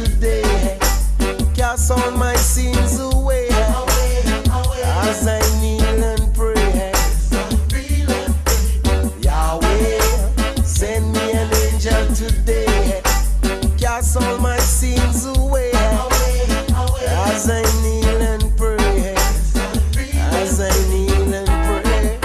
today. Cast all my sins away as I kneel and pray. Yahweh, send me an angel today. Cast all my sins away as I kneel and pray. As I kneel and pray.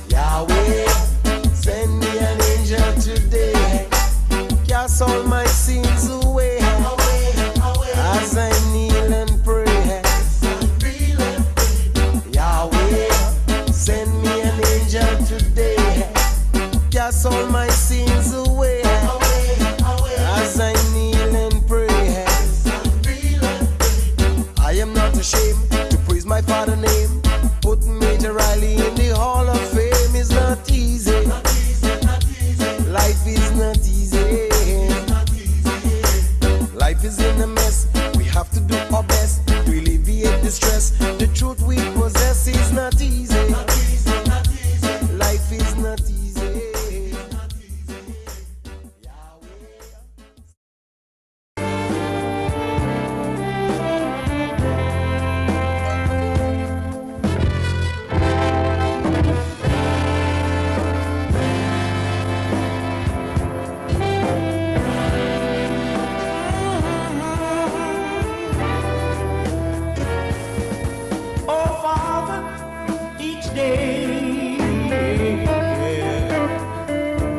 Yahweh, send me an angel today. Cast all my sins away as I kneel and pray. Yahweh, send me an angel today. Cast all my sins away as I kneel and pray. I am not ashamed to praise my Father's name. Put Major Riley in the Hall of Fame is not easy. Life is not easy. Life is in a mess. We have to do our best to alleviate the stress. The truth we possess is not easy. Life is not easy. Oh Father, each day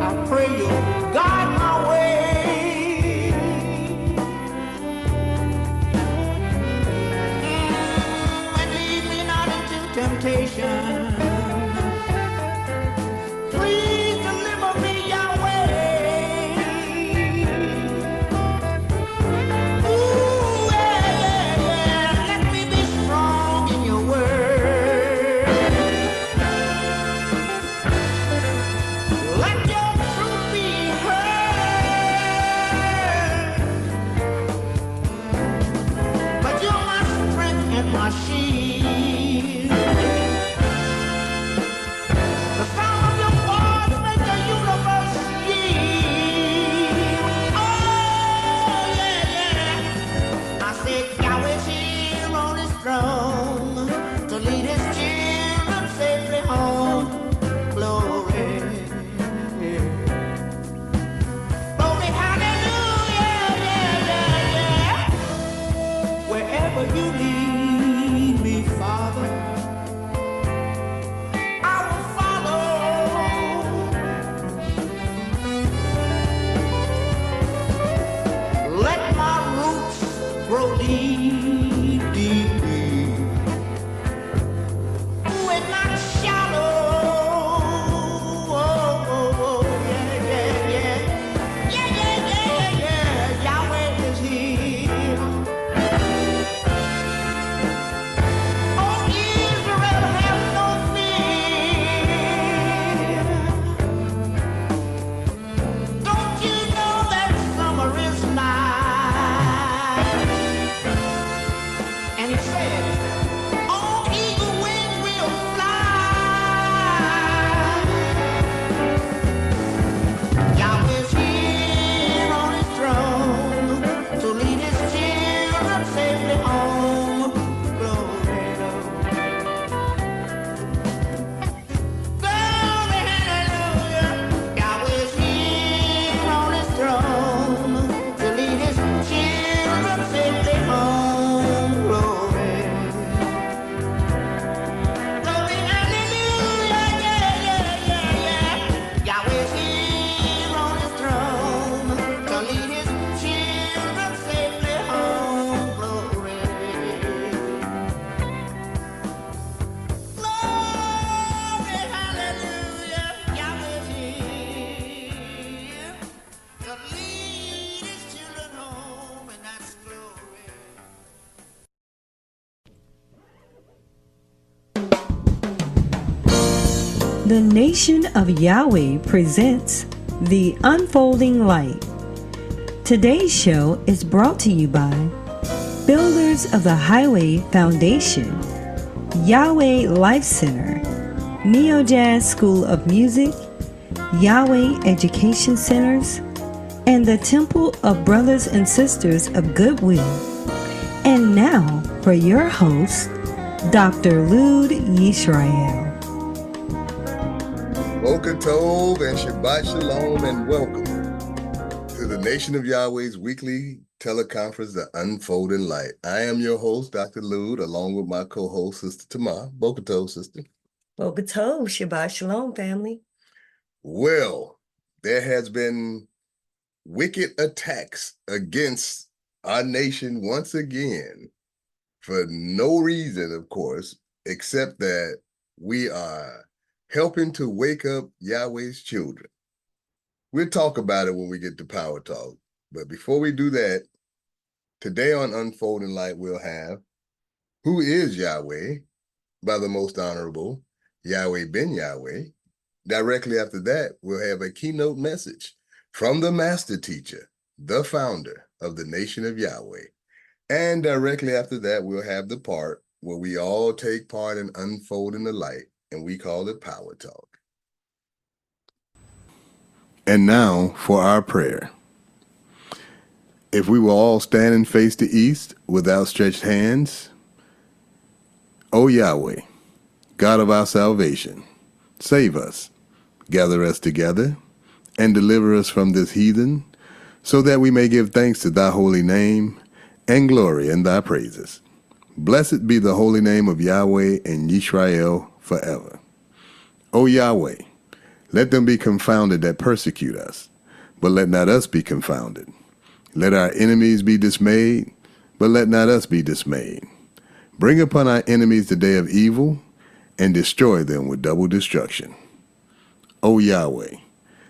I pray you guide my way. And lead me not into temptation. Please deliver me, Yahweh. Ooh, yeah. Let me be strong in your word. Let your truth be heard. But you're my strength and my shield. The sound of your voice makes the universe yield. Oh, yeah. I said Yahweh's here on his throne to lead his children safely home. Glory. Glory, hallelujah, yeah. Wherever you lead me, Father, I will follow. Let my roots grow deep, deep, deep. Ooh, and not shallow. Oh, yeah. Yeah. Yahweh is here. Oh, Israel has no fear. Don't you know that summer is nigh? And he said, on eagle wings we'll fly. Yahweh's here on his throne to lead his children safely home. Glory, glory, hallelujah. Yahweh's here on his throne to lead his children safely home. Glory, glory, hallelujah. Yeah. Yahweh's here on his throne to lead his children safely home. Glory. Glory, hallelujah. Yahweh's here to lead his children home, and that's glory. The Nation of Yahweh presents The Unfolding Light. Today's show is brought to you by Builders of the Highway Foundation, Yahweh Life Center, Neo Jazz School of Music, Yahweh Education Centers, and the Temple of Brothers and Sisters of Goodwill. And now for your host, Dr. Lud Yisrael. Boker Tov and Shabbat Shalom, and welcome to the Nation of Yahweh's weekly teleconference, The Unfolding Light. I am your host, Dr. Lud, along with my co-host, Sister Tamar. Boker Tov, sister. Boker Tov, Shabbat Shalom, family. Well, there has been wicked attacks against our nation once again for no reason, of course, except that we are helping to wake up Yahweh's children. We'll talk about it when we get to Power Talk. But before we do that, today on Unfolding Light, we'll have Who is Yahweh by the Most Honorable Yahweh Ben Yahweh. Directly after that, we'll have a keynote message from the Master Teacher, the founder of the Nation of Yahweh. And directly after that, we'll have the part where we all take part in unfolding the light, and we call it Power Talk. And now for our prayer. If we will all stand and face the east with outstretched hands, O Yahweh, God of our salvation, save us, gather us together, and deliver us from this heathen, so that we may give thanks to thy holy name and glory in thy praises. Blessed be the holy name of Yahweh and Yisrael forever. O Yahweh, let them be confounded that persecute us, but let not us be confounded. Let our enemies be dismayed, but let not us be dismayed. Bring upon our enemies the day of evil, and destroy them with double destruction. O Yahweh,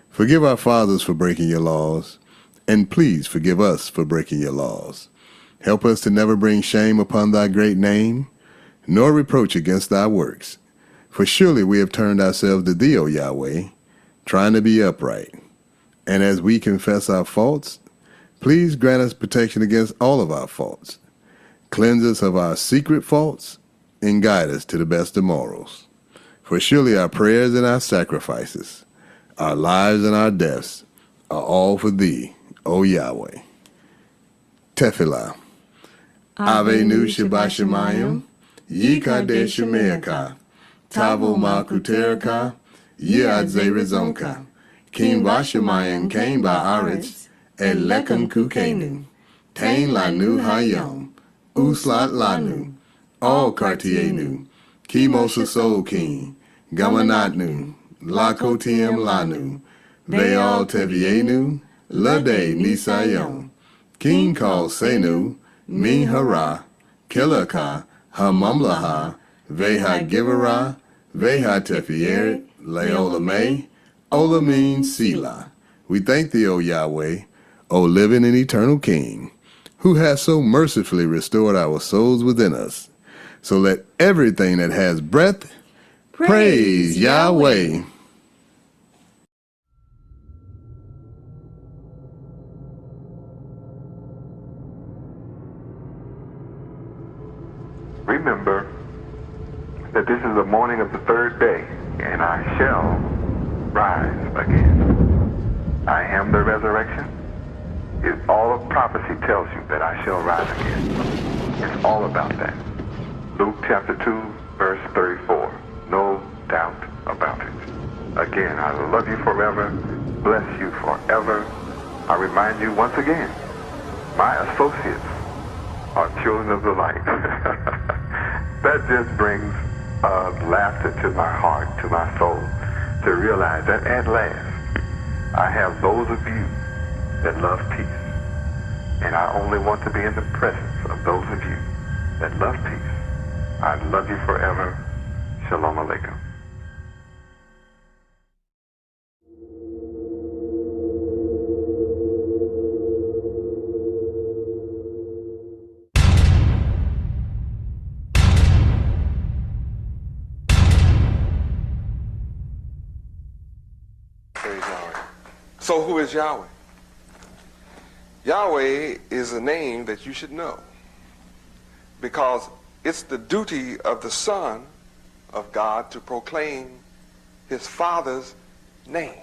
forgive our fathers for breaking your laws, and please forgive us for breaking your laws. Help us to never bring shame upon thy great name, nor reproach against thy works. For surely we have turned ourselves to thee, O Yahweh, trying to be upright. And as we confess our faults, please grant us protection against all of our faults. Cleanse us of our secret faults, and guide us to the best of morals. For surely our prayers and our sacrifices, our lives and our deaths, are all for thee, O Yahweh. Tefillah. Avenu Shabbat Shemayim, Yikadesh Shemeaka, Tavo Malkuterika, Yad Zerizonka, Kim Bashemayim Kain Ba'aretz, Et Lekam Kukenu, Tain Lanu Hayom, Uslat Lanu, All Kartienu, Kimosasol King, Gamanatnu, Lakotiem Lanu, Veal Tevienu, Lade Nisayom, King Kal Senu, Min Hara, Kilaka, Hamamlaha, Veha Givera, Veha Tefieret, Leolame, Olamin Sila. We thank thee, O Yahweh, O living and eternal King, who has so mercifully restored our souls within us. So let everything that has breath praise Yahweh. Remember that this is the morning of the third day, and I shall rise again. I am the resurrection. All of prophecy tells you that I shall rise again. It's all about that. Luke chapter 2, verse 34. No doubt about it. Again, I love you forever, bless you forever. I remind you once again, my associates are children of the light. That just brings laughter to my heart, to my soul, to realize that at last I have those of you that love peace. And I only want to be in the presence of those of you that love peace. I love you forever. Shalom Aleichem. Praise Yahweh. So who is Yahweh? Yahweh is a name that you should know because it's the duty of the Son of God to proclaim his Father's name.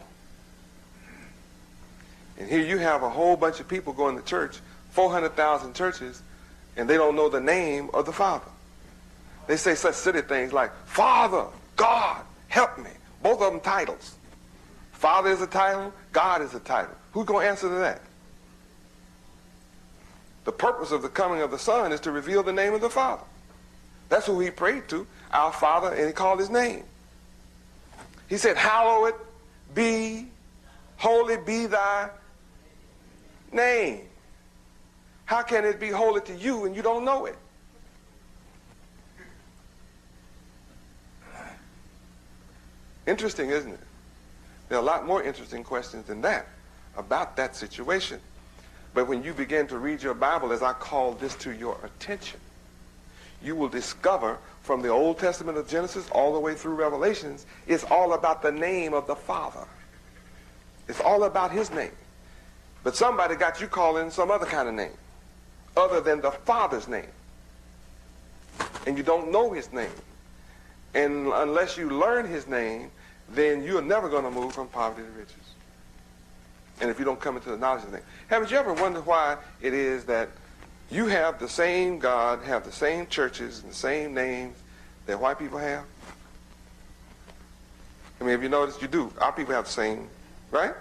And here you have a whole bunch of people going to church, 400,000 churches, and they don't know the name of the Father. They say such silly things like, Father, God, help me. Both of them titles. Father is a title, God is a title. Who's going to answer to that? The purpose of the coming of the Son is to reveal the name of the Father. That's who he prayed to, our Father, and he called his name. He said, hallowed be, holy be thy name. How can it be holy to you and you don't know it? Interesting, isn't it? There are a lot more interesting questions than that about that situation. But when you begin to read your Bible, as I call this to your attention, you will discover from the Old Testament of Genesis all the way through Revelations, it's all about the name of the Father. It's all about his name. But somebody got you calling some other kind of name, other than the Father's name. And you don't know his name. And unless you learn his name, then you're never going to move from poverty to riches. And if you don't come into the knowledge of his name. Haven't you ever wondered why it is that you have the same God, have the same churches, and the same names that white people have? I mean, have you noticed? You do. Our people have the same, right?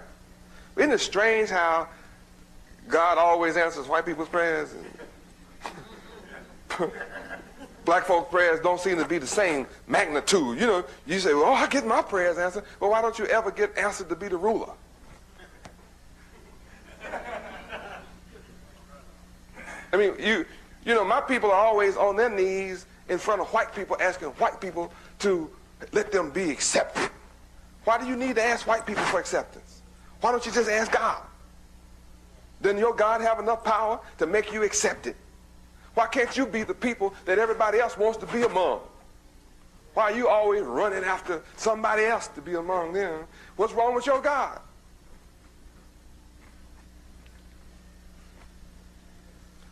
Isn't it strange how God always answers white people's prayers? And black folk prayers don't seem to be the same magnitude. You know, you say, well, I get my prayers answered. Well, why don't you ever get answered to be the ruler? I mean, you know, my people are always on their knees in front of white people asking white people to let them be accepted. Why do you need to ask white people for acceptance? Why don't you just ask God? Doesn't your God have enough power to make you accepted? Why can't you be the people that everybody else wants to be among? Why are you always running after somebody else to be among them? What's wrong with your God?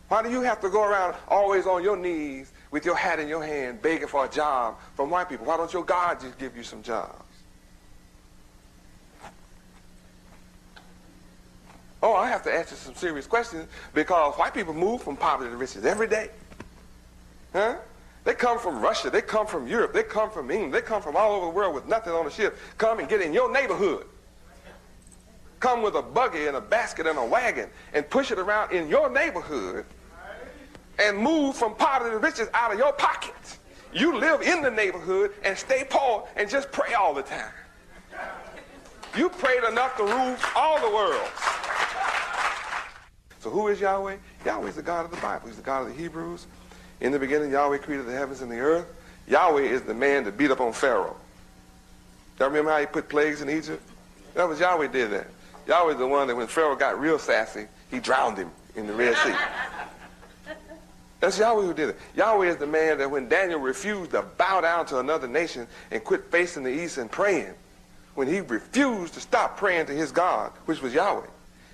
Why do you have to go around always on your knees with your hat in your hand begging for a job from white people? Why don't your God just give you some jobs? Oh, I have to ask you some serious questions because white people move from poverty to riches every day. Huh? They come from Russia. They come from Europe. They come from England. They come from all over the world with nothing on the ship. Come and get in your neighborhood. Come with a buggy and a basket and a wagon and push it around in your neighborhood and move from poverty to riches out of your pocket. You live in the neighborhood and stay poor and just pray all the time. You prayed enough to rule all the world. So who is Yahweh? Yahweh is the God of the Bible. He's the God of the Hebrews. In the beginning, Yahweh created the heavens and the earth. Yahweh is the man that beat up on Pharaoh. Y'all remember how he put plagues in Egypt? That was Yahweh did that. Yahweh is the one that when Pharaoh got real sassy, he drowned him in the Red Sea. That's Yahweh who did it. Yahweh is the man that when Daniel refused to bow down to another nation and quit facing the east and praying, when he refused to stop praying to his God, which was Yahweh,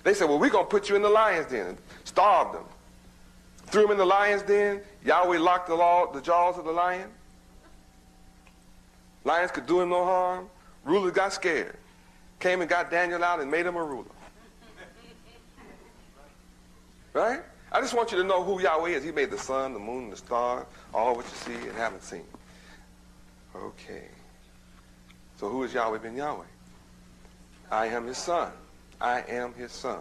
they said, well, we're going to put you in the lion's den and starve them. Threw him in the lion's den. Yahweh locked the jaws of the lion. Lions could do him no harm. Rulers got scared. Came and got Daniel out and made him a ruler. Right? I just want you to know who Yahweh is. He made the sun, the moon, the stars, all what you see and haven't seen. Okay. So who is Yahweh ben Yahweh? I am his son. I am his son.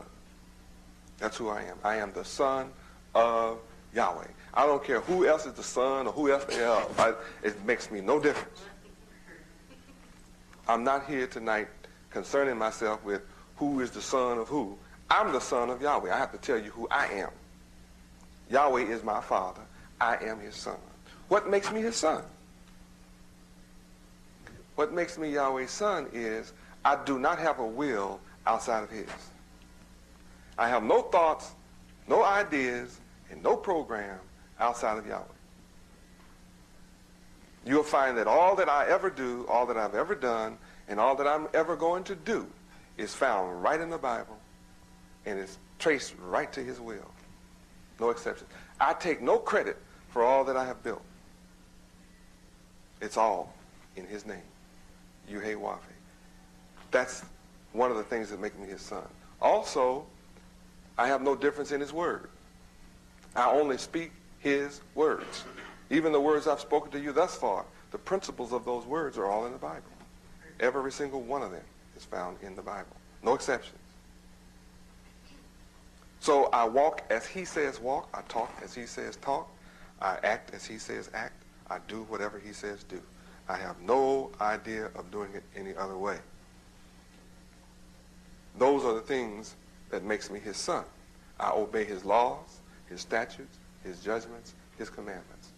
That's who I am. I am the son of Yahweh. I don't care who else is the son or who else they are. It makes me no difference. I'm not here tonight concerning myself with who is the son of who. I'm the son of Yahweh. I have to tell you who I am. Yahweh is my father. I am his son. What makes me his son? What makes me Yahweh's son is I do not have a will outside of his. I have no thoughts, no ideas, and no program outside of Yahweh. You'll find that all that I ever do, all that I've ever done, and all that I'm ever going to do is found right in the Bible, and it's traced right to his will. No exception. I take no credit for all that I have built. It's all in his name. Yuhe-Wafe. That's one of the things that make me his son. Also, I have no difference in his word. I only speak his words. Even the words I've spoken to you thus far, the principles of those words are all in the Bible. Every single one of them is found in the Bible. No exceptions. So I walk as he says walk. I talk as he says talk. I act as he says act. I do whatever he says do. I have no idea of doing it any other way. Those are the things that makes me his son. I obey his laws, his statutes, his judgments, his commandments.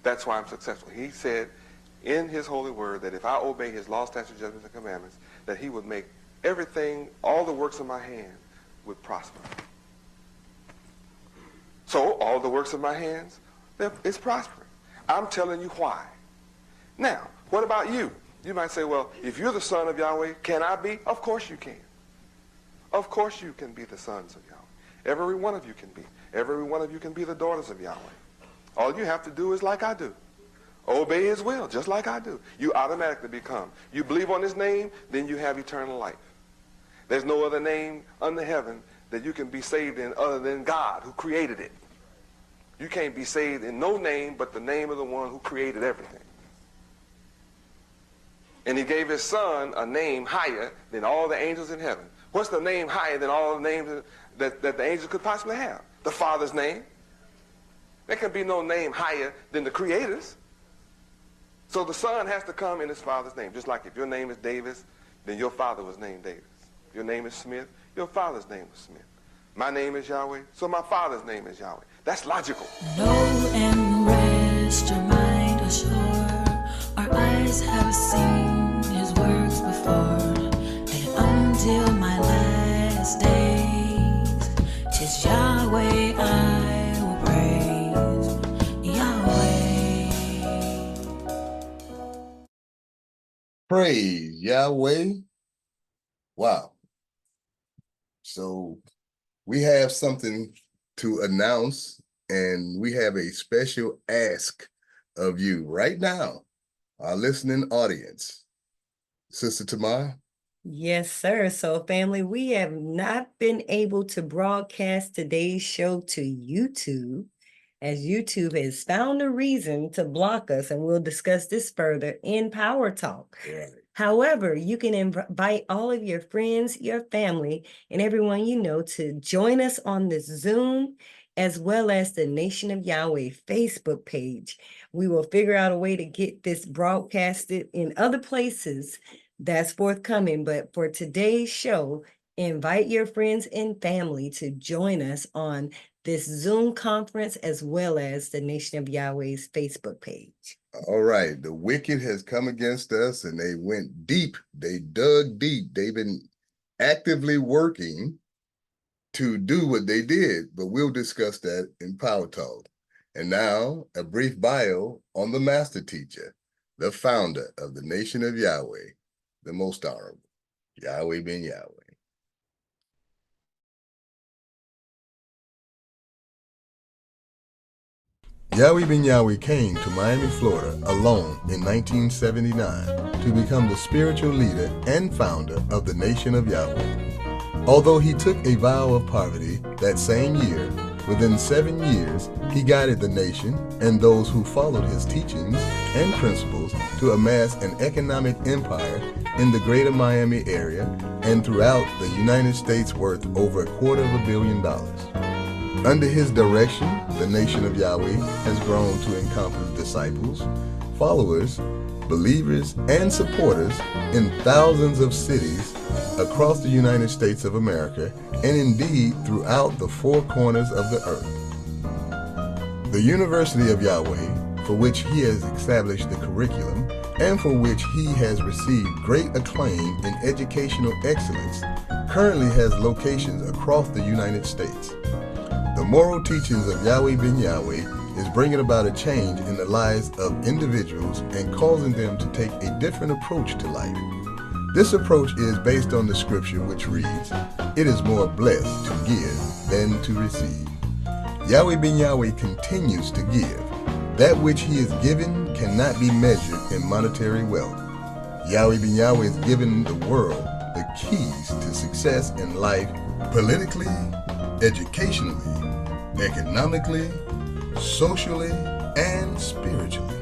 That's why I'm successful. He said in his holy word that if I obey his laws, statutes, judgments, and commandments, that he would make everything, all the works of my hand would prosper. So all the works of my hands, it's prospering. I'm telling you why. Now, what about you? You might say, well, if you're the son of Yahweh, can I be? Of course you can. Of course you can be the sons of Yahweh. Every one of you can be. Every one of you can be the daughters of Yahweh. All you have to do is like I do. Obey his will, just like I do. You automatically become. You believe on his name, then you have eternal life. There's no other name under heaven that you can be saved in other than God who created it. You can't be saved in no name but the name of the one who created everything. And he gave his son a name higher than all the angels in heaven. What's the name higher than all the names that the angels could possibly have? The Father's name. There can be no name higher than the Creator's. So the son has to come in his father's name. Just like if your name is Davis, then your father was named Davis. If your name is Smith, your father's name was Smith. My name is Yahweh, so my father's name is Yahweh. That's logical. Know and rest your mind assured. Our eyes have seen his works before. And until my last days, 'tis Yahweh I will praise. Yahweh. Praise Yahweh. Wow. So we have something to announce, and we have a special ask of you right now, our listening audience. Sister Tamar? Yes, sir. So, family, we have not been able to broadcast today's show to YouTube, as YouTube has found a reason to block us, and we'll discuss this further in Power Talk. Right. However, you can invite all of your friends, your family, and everyone you know to join us on this Zoom, as well as the Nation of Yahweh Facebook page. We will figure out a way to get this broadcasted in other places. That's forthcoming. But for today's show, invite your friends and family to join us on this Zoom conference, as well as the Nation of Yahweh's Facebook page. All right. The wicked has come against us, and they went deep. They dug deep. They've been actively working to do what they did, but we'll discuss that in Power Talk. And now, a brief bio on the master teacher, the founder of the Nation of Yahweh, the most honorable, Yahweh ben Yahweh. Yahweh ben Yahweh came to Miami, Florida alone in 1979 to become the spiritual leader and founder of the Nation of Yahweh. Although he took a vow of poverty that same year, within 7 years, he guided the nation and those who followed his teachings and principles to amass an economic empire in the greater Miami area and throughout the United States worth over $250 million. Under his direction, the Nation of Yahweh has grown to encompass disciples, followers, believers, and supporters in thousands of cities across the United States of America, and indeed throughout the four corners of the earth. The University of Yahweh, for which he has established the curriculum, and for which he has received great acclaim in educational excellence, currently has locations across the United States. The moral teachings of Yahweh ben Yahweh is bringing about a change in the lives of individuals and causing them to take a different approach to life. This approach is based on the scripture which reads, "It is more blessed to give than to receive." Yahweh ben Yahweh continues to give. That which he has given cannot be measured in monetary wealth. Yahweh ben Yahweh has given the world the keys to success in life, politically, educationally, economically, socially, and spiritually.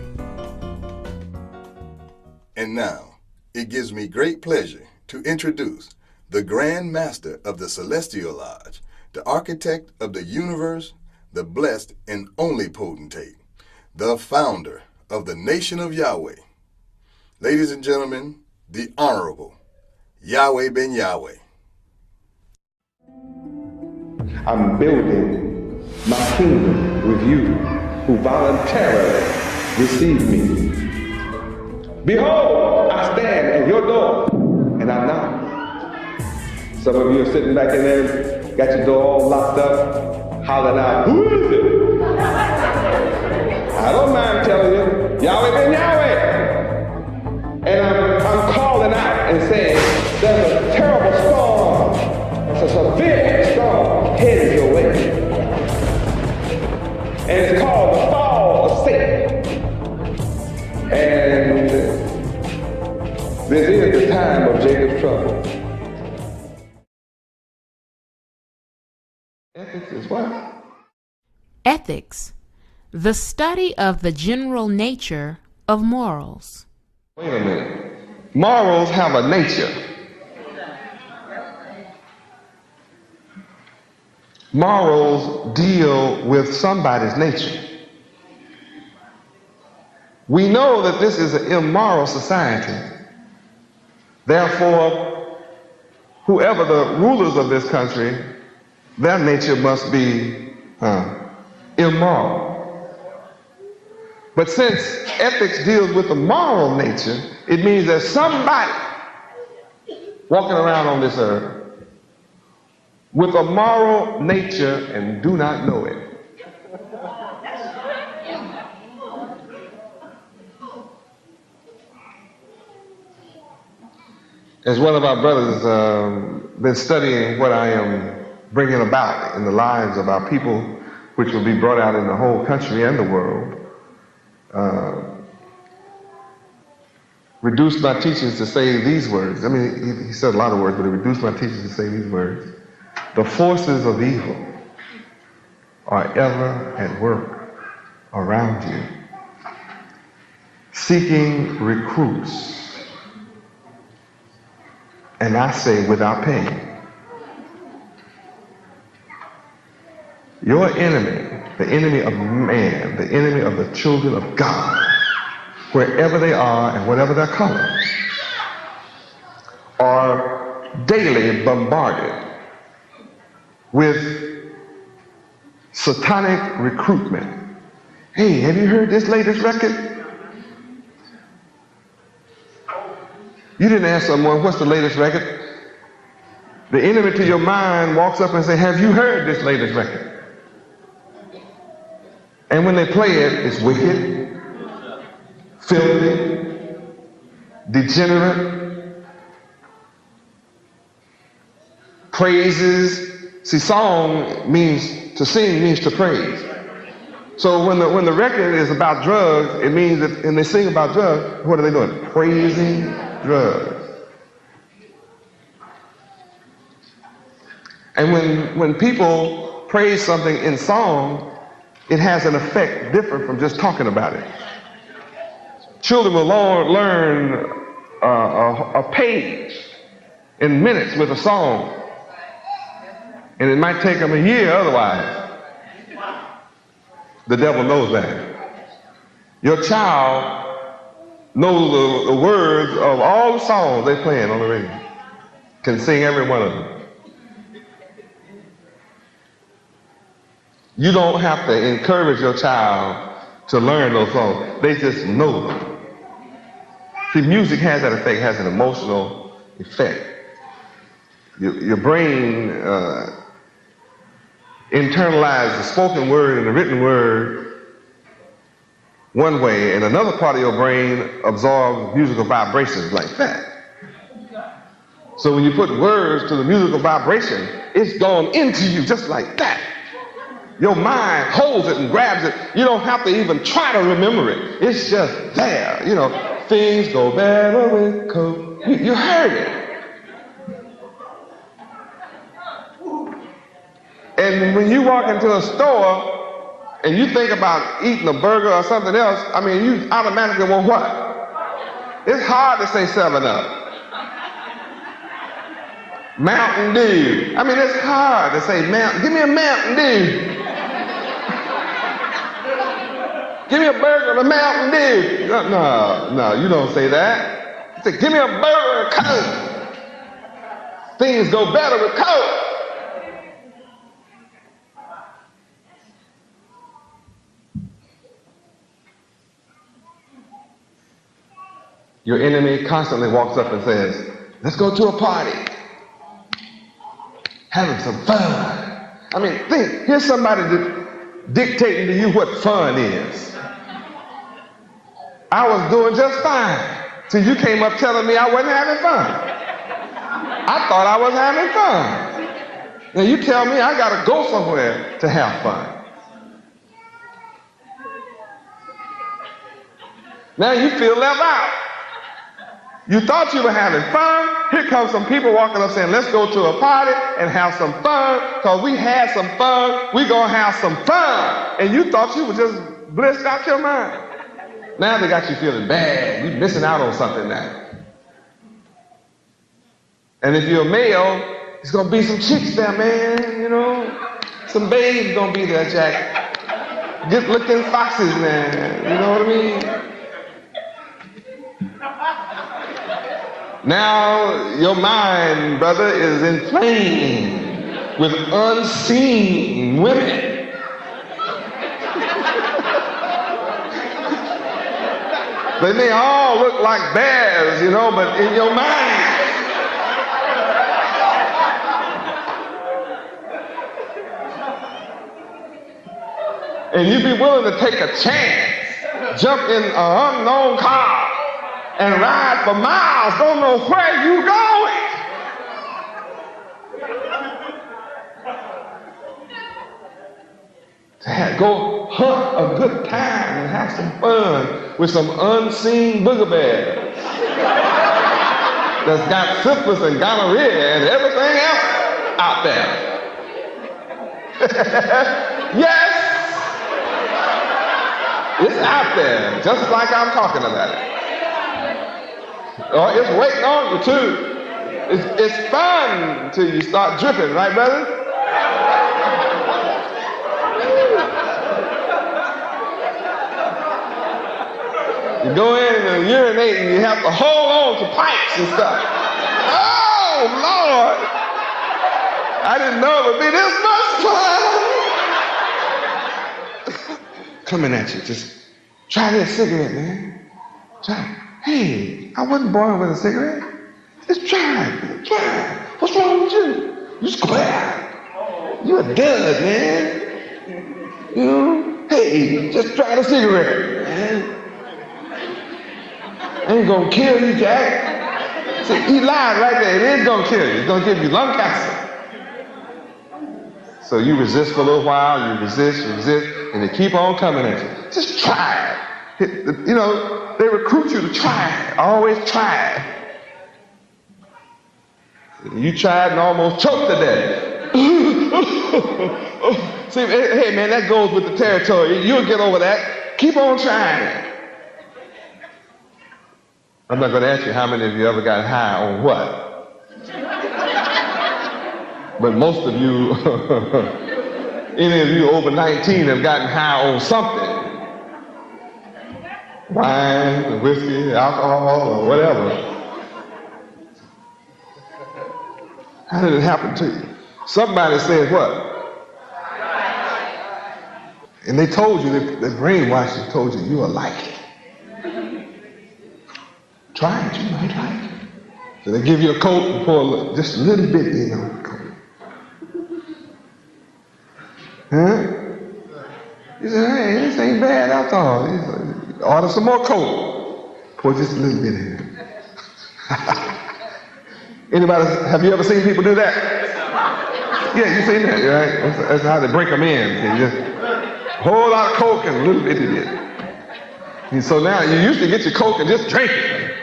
And now, it gives me great pleasure to introduce the Grand Master of the Celestial Lodge, the architect of the universe, the blessed and only potentate, the founder of the Nation of Yahweh. Ladies and gentlemen, the Honorable Yahweh ben Yahweh. I'm building my kingdom with you who voluntarily receive me. Behold, I stand at your door and I knock. Some of you are sitting back in there, got your door all locked up, hollering out, "Who is it?" I don't mind telling you, Yahweh ben Yahweh. And I'm calling out and saying, there's a terrible storm, it's a severe storm headed your way. And it's called the fall of Satan. And this is the time of Jacob's trouble. Ethics is what? Ethics, the study of the general nature of morals. Wait a minute. Morals have a nature. Morals deal with somebody's nature. We know that this is an immoral society. Therefore, whoever the rulers of this country, their nature must be immoral. But since ethics deals with the moral nature, it means there's somebody walking around on this earth with a moral nature and do not know it. As one of our brothers been studying what I am bringing about in the lives of our people, which will be brought out in the whole country and the world, reduced my teachings to say these words. I mean, he said a lot of words, but he reduced my teachings to say these words. The forces of evil are ever at work around you, seeking recruits, and I say without pay. Your enemy, the enemy of man, the enemy of the children of God, wherever they are and whatever their color, are daily bombarded with satanic recruitment. Hey, have you heard this latest record? You didn't ask someone, what's the latest record? The enemy to your mind walks up and says, have you heard this latest record? And when they play it, it's wicked, filthy, degenerate, praises. See, song means to sing, means to praise. So when the record is about drugs, it means that, and they sing about drugs, what are they doing? Praising drugs. And when people praise something in song, it has an effect different from just talking about it. Children will learn a page in minutes with a song, and it might take them a year otherwise. The devil knows that. Your child knows the words of all the songs they're playing on the radio, can sing every one of them. You don't have to encourage your child to learn those songs. They just know them. See, music has that effect, has an emotional effect. Your brain internalizes the spoken word and the written word one way, and another part of your brain absorbs musical vibrations like that. So when you put words to the musical vibration, it's gone into you just like that. Your mind holds it and grabs it. You don't have to even try to remember it. It's just there. You know, things go better with Coke. You heard it. And when you walk into a store and you think about eating a burger or something else, I mean, you automatically want what? It's hard to say 7-Up. Mountain Dew. I mean, it's hard to say give me a Mountain Dew. Give me a burger and a Mountain Dew. No, you don't say that. You say, give me a burger and a Coke. Things go better with Coke. Your enemy constantly walks up and says, let's go to a party. Having some fun. I mean, think, here's somebody dictating to you what fun is. I was doing just fine till you came up telling me I wasn't having fun. I thought I was having fun. Now you tell me I gotta go somewhere to have fun. Now you feel left out. You thought you were having fun. Here comes some people walking up saying, let's go to a party and have some fun, because we had some fun, we're going to have some fun. And you thought you were just blissed out your mind. Now they got you feeling bad. You're missing out on something now. And if you're a male, there's going to be some chicks there, man, you know. Some babes going to be there, Jack. Good looking foxes, man. You know what I mean? Now your mind, brother, is inflamed with unseen women. They may all look like bears, you know, but in your mind. And you'd be willing to take a chance, jump in an unknown car, and ride for miles, don't know where you going. Go hunt a good time and have some fun with some unseen booger bears that's got syphilis and gonorrhea and everything else out there. Yes, it's out there, just like I'm talking about it. Oh, it's waiting on you too. It's fun until you start dripping, right, brother? You go in and urinate and you have to hold on to pipes and stuff. Oh, Lord. I didn't know it would be this much fun. Coming at you, just try this cigarette, man. Try it. Hey, I wasn't born with a cigarette. Just try it. Try it. What's wrong with you? You square. You a dud, man. You know? Hey, just try the cigarette, man. Ain't gonna kill you, Jack. See, he lied right there. It is gonna kill you. It's gonna give you lung cancer. So you resist for a little while, you resist, and they keep on coming at you. Just try it. You know, they recruit you to try it. Always try it. You tried and almost choked to death. See, hey man, that goes with the territory. You'll get over that. Keep on trying it. I'm not going to ask you how many of you ever got high on what. But most of you, any of you over 19 have gotten high on something. Wine, whiskey, alcohol, or whatever. How did it happen to you? Somebody said what? And they told you, the brainwashers told you, you will like it. Try it, you might like it. So they give you a coat and pour just a little bit in on the coat. Huh? You say, hey, this ain't bad after all. Order some more coat. Pour just a little bit in. Anybody, have you ever seen people do that? Yeah, you seen that, right? That's how they break them in. You just a whole lot of Coke and a little bit of it. And so now you used to get your Coke and just drink it.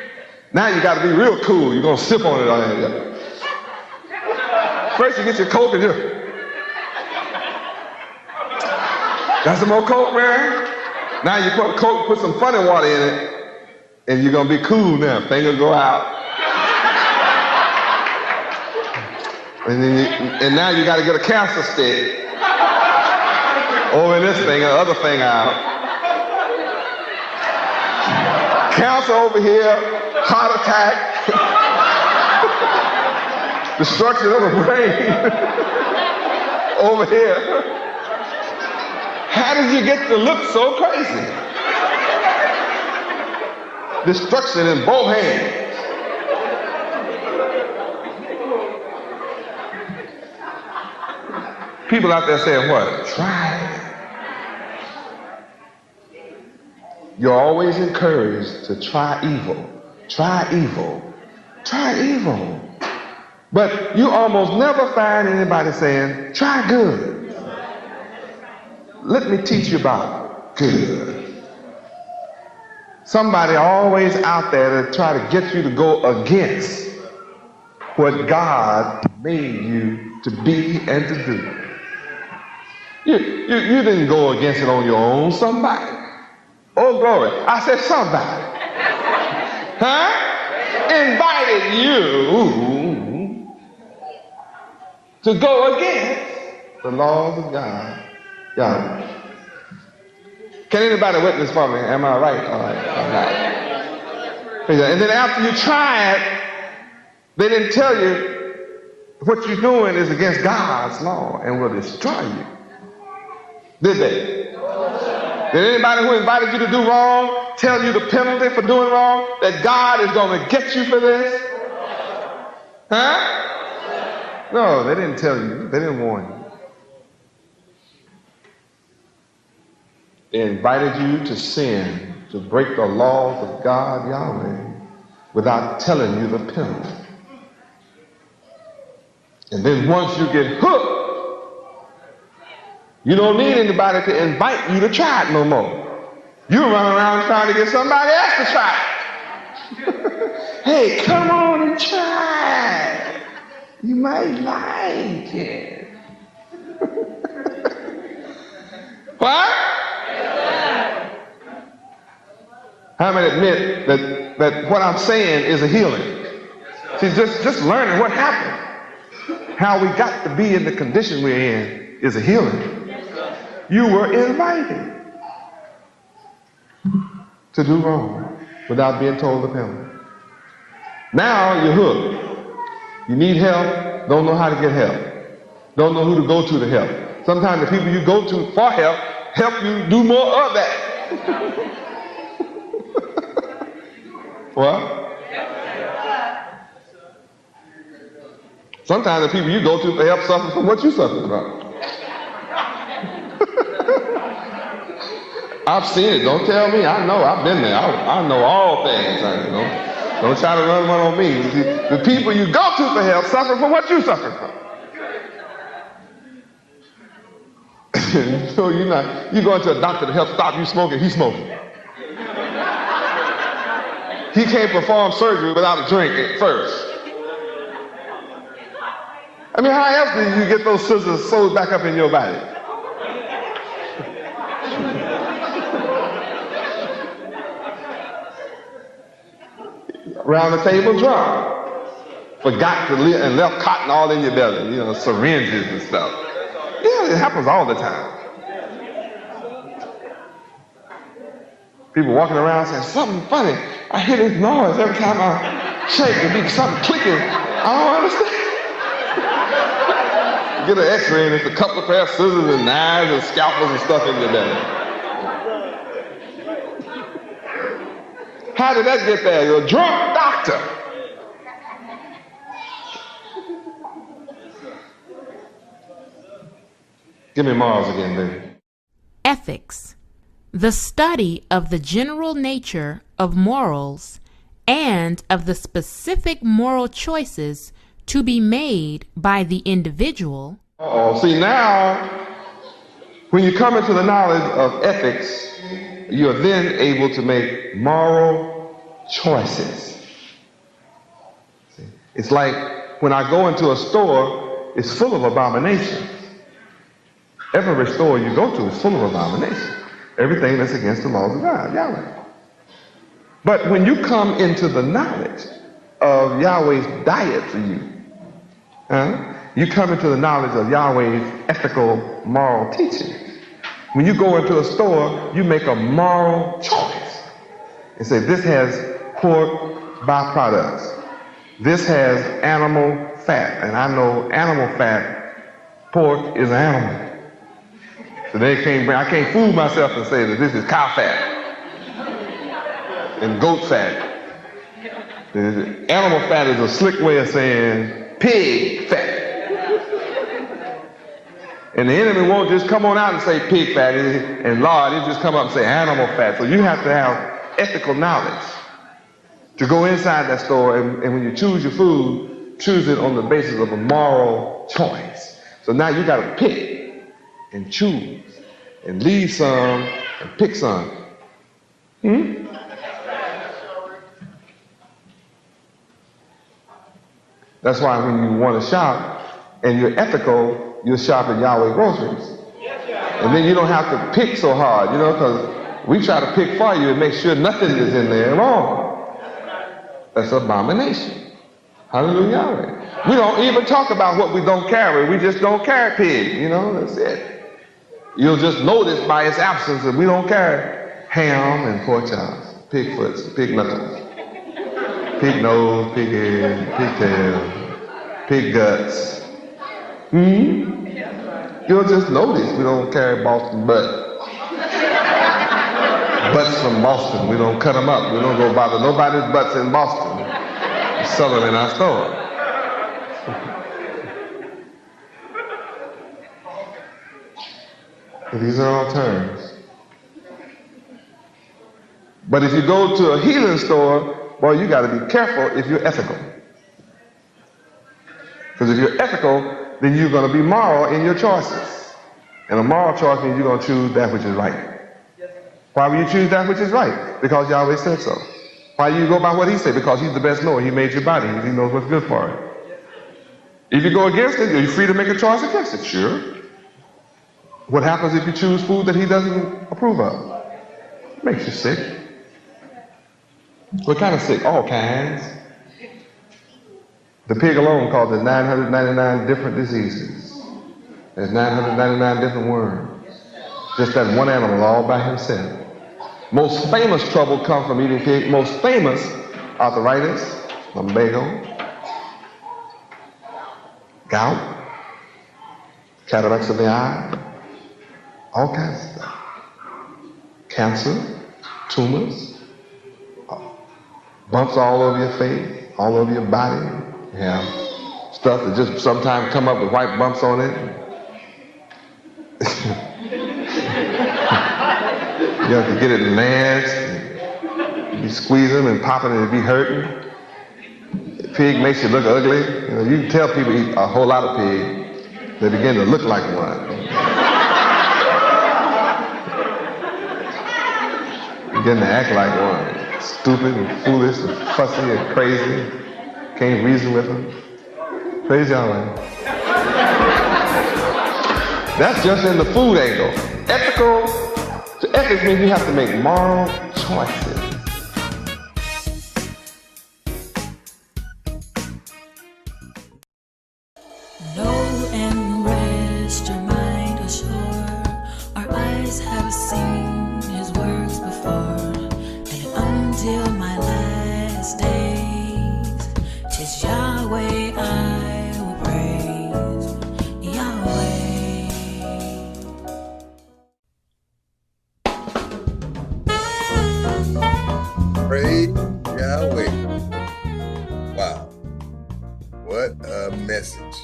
Now you got to be real cool. You're going to sip on it. First you get your Coke and just... Got some more Coke, man? Now you put Coke, put some funny water in it, and you're going to be cool now. Finger go out. And now you got to get a cancer stick over this thing, the other thing out. Cancer over here, heart attack, destruction of the brain over here. How did you get to look so crazy? Destruction in both hands. People out there saying what? Try. You're always encouraged to try evil. Try evil. Try evil. But you almost never find anybody saying, try good. Let me teach you about good. Somebody always out there to try to get you to go against what God made you to be and to do. You didn't go against it on your own. Somebody. Oh, glory. I said somebody. Huh? Invited you to go against the laws of God. Yeah. Can anybody witness for me? Am I right? All right. All right. And then after you try it, they didn't tell you what you're doing is against God's law and will destroy you. Did they? Did anybody who invited you to do wrong tell you the penalty for doing wrong? That God is going to get you for this? Huh? No, they didn't tell you. They didn't warn you. They invited you to sin, to break the laws of God, Yahweh, without telling you the penalty. And then once you get hooked, you don't need anybody to invite you to try it no more. You run around trying to get somebody else to try it. Hey, come on and try it. You might like it. What? How many admit that what I'm saying is a healing? See, just learning what happened, how we got to be in the condition we're in is a healing. You were invited to do wrong without being told the penalty. Now you're hooked. You need help, don't know how to get help. Don't know who to go to help. Sometimes the people you go to for help you do more of that. What? Sometimes the people you go to for help suffer from what you suffer from. I've seen it. Don't tell me. I know. I've been there. I know all things. Don't try to run one on me. The people you go to for help suffer from what you suffer from. So you going to a doctor to help stop you smoking, he's smoking. He can't perform surgery without a drink at first. I mean, how else do you get those scissors sewed back up in your body? Around the table drunk. Forgot to live and left cotton all in your belly, syringes and stuff. Yeah, it happens all the time. People walking around saying, something funny. I hear this noise every time I shake. It be something clicking. I don't understand. Get an x-ray and it's a couple of pair of scissors and knives and scalpels and stuff in your belly. How did that get there? You're a drunk doctor. Give me Mars again, baby. Ethics. The study of the general nature of morals and of the specific moral choices to be made by the individual. See, now, when you come into the knowledge of ethics, you're then able to make moral choices. See? It's like when I go into a store, it's full of abominations. Every store you go to is full of abominations. Everything that's against the laws of God, Yahweh. But when you come into the knowledge of Yahweh's diet for you, you come into the knowledge of Yahweh's ethical, moral teaching. When you go into a store, you make a moral choice and say, this has pork byproducts. This has animal fat. And I know animal fat, pork is an animal. So I can't fool myself and say that this is cow fat and goat fat. Animal fat is a slick way of saying pig fat. And the enemy won't just come on out and say pig fat and lard, he'll just come up and say animal fat. So you have to have ethical knowledge to go inside that store, and when you choose your food, choose it on the basis of a moral choice. So now you got to pick and choose and leave some and pick some. That's why when you want to shop and you're ethical, you'll shop at Yahweh Groceries. And then you don't have to pick so hard, because we try to pick for you and make sure nothing is in there wrong. That's abomination. Hallelujah, Yahweh. We don't even talk about what we don't carry. We just don't carry pig, that's it. You'll just notice by its absence that we don't carry ham and pork chops, pig foots, pig knuckles, pig nose, pig head, pig tail, pig guts. You'll just notice we don't carry Boston butt. Butts from Boston, we don't cut them up. We don't go bother nobody's butts in Boston. We sell them in our store. These are all terms. But if you go to a healing store, boy, you got to be careful if you're ethical. Because if you're ethical, then you're going to be moral in your choices. And a moral choice means you're going to choose that which is right. Why will you choose that which is right? Because Yahweh said so. Why do you go by what he said? Because he's the best knower. He made your body. He knows what's good for it. If you go against it, are you free to make a choice against it? Sure. What happens if you choose food that he doesn't approve of? It makes you sick. What kind of sick? All kinds. The pig alone causes 999 different diseases. There's 999 different worms. Just that one animal all by himself. Most famous trouble comes from eating pig. Most famous arthritis, lumbago, gout, cataracts of the eye, all kinds of stuff. Cancer, tumors, bumps all over your face, all over your body. You have stuff that just sometimes come up with white bumps on it. You have to get it enlarged. You squeeze them and popping and it be hurting. The pig makes you look ugly. You can tell people eat a whole lot of pig. They begin to look like one. Begin to act like one. Stupid and foolish and fussy and crazy. Can't reason with them. Praise Yahweh. That's just in the food angle. Ethics means you have to make moral choices. Know and rest your mind ashore. Our eyes have seen his works before. And until my last days, 'tis Yahweh I will praise. Yahweh. Praise Yahweh. Wow. What a message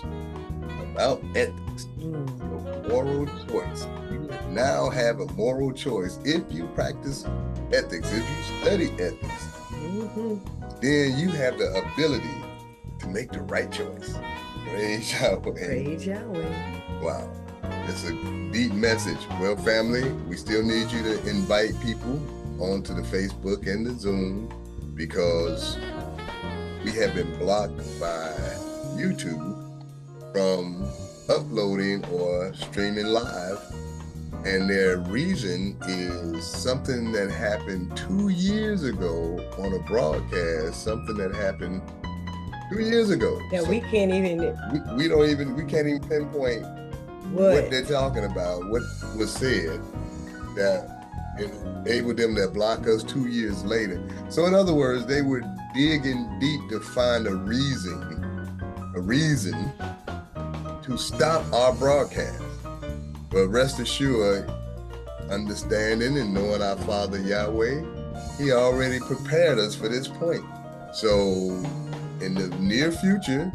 about ethics. A moral choice. You now have a moral choice if you practice ethics, if you study ethics. Then you have the ability to make the right choice. Praise Yahweh. Praise Yahweh. Wow. It's a deep message. Well, family, we still need you to invite people onto the Facebook and the Zoom because we have been blocked by YouTube from uploading or streaming live. And their reason is something that happened 2 years ago on a broadcast, something that happened 2 years ago. That So we can't even. we can't even pinpoint what they're talking about, what was said that enabled them to block us 2 years later. So in other words, they were digging deep to find a reason to stop our broadcast. But rest assured, understanding and knowing our Father Yahweh, He already prepared us for this point. So in the near future,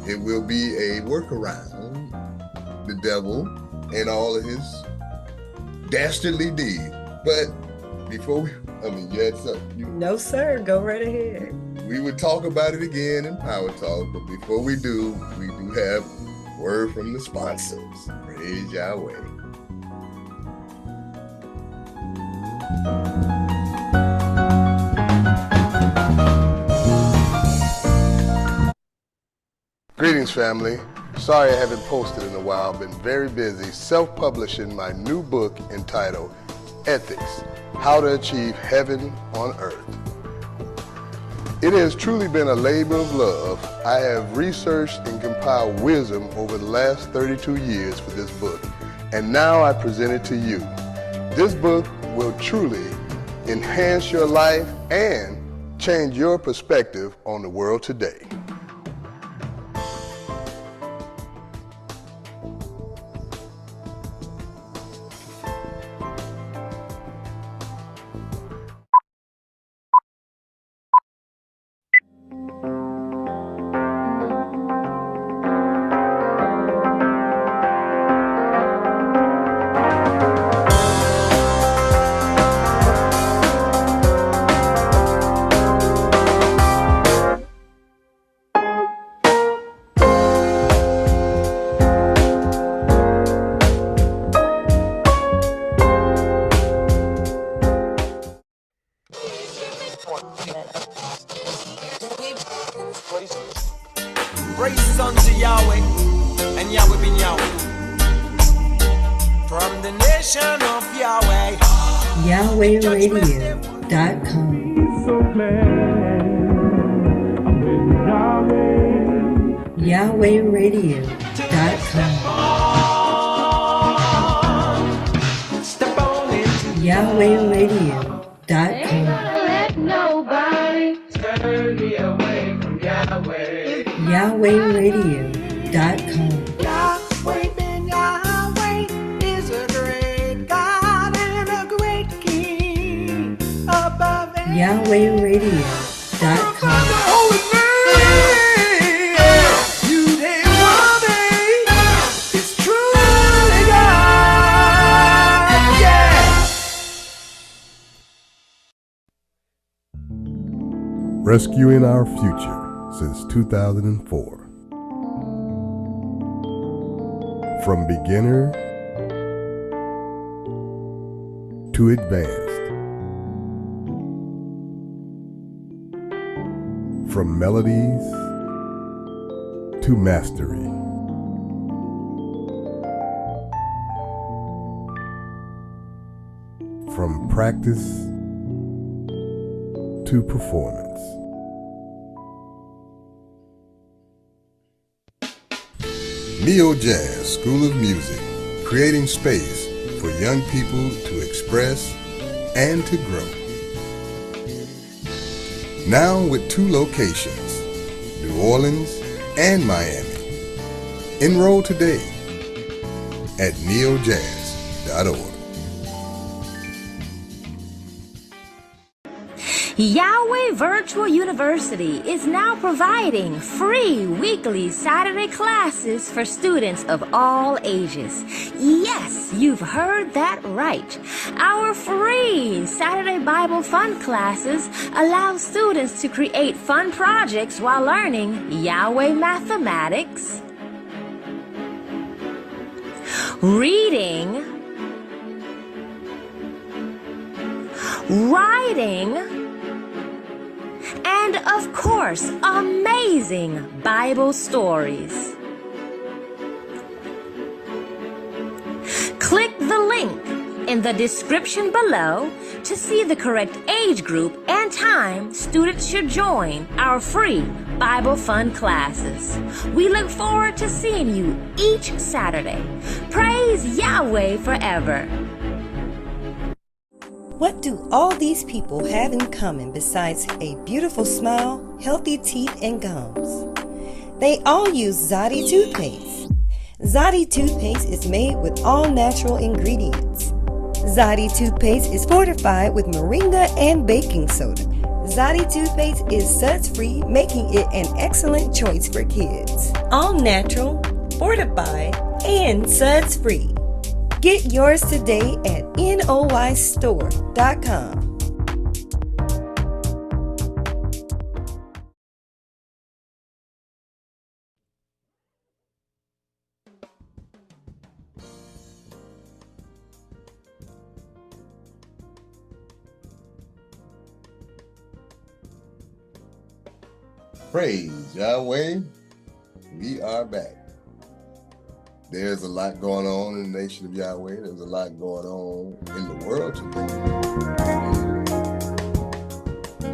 it will be a workaround, the devil and all of his dastardly deeds. But before you had something. No, sir. Go right ahead. We would talk about it again in Power Talk, but before we do have word from the sponsors. Praise Yahweh. Greetings, family. Sorry I haven't posted in a while. Been very busy self-publishing my new book entitled Ethics: How to Achieve Heaven on Earth. It has truly been a labor of love. I have researched and compiled wisdom over the last 32 years for this book, and now I present it to you. This book will truly enhance your life and change your perspective on the world today. Praises unto Yahweh, and Yahweh been Yahweh. From the nation of Yahweh, YahwehRadio.com. YahwehRadio.com. YahwehRadio.com. Let nobody turn me away from Yahweh. YahwehRadio.com. Yahweh ben Yahweh is a great God and a great King above YahwehRadio.com. Rescuing our future since 2004. From beginner to advanced. From melodies to mastery. From practice to performance. Neo Jazz School of Music, creating space for young people to express and to grow. Now with 2 locations, New Orleans and Miami. Enroll today at neojazz.org. Yahweh Virtual University is now providing free weekly Saturday classes for students of all ages. Yes, you've heard that right. Our free Saturday Bible Fun classes allow students to create fun projects while learning Yahweh mathematics, reading, writing, and of course, amazing Bible stories. Click the link in the description below to see the correct age group and time students should join our free Bible Fun classes. We look forward to seeing you each Saturday. Praise Yahweh forever. What do all these people have in common besides a beautiful smile, healthy teeth, and gums? They all use Zodi toothpaste. Zodi toothpaste is made with all natural ingredients. Zodi toothpaste is fortified with moringa and baking soda. Zodi toothpaste is suds-free, making it an excellent choice for kids. All natural, fortified, and suds-free. Get yours today at noystore.com. Praise Yahweh. We are back. There's a lot going on in the nation of Yahweh. There's a lot going on in the world today.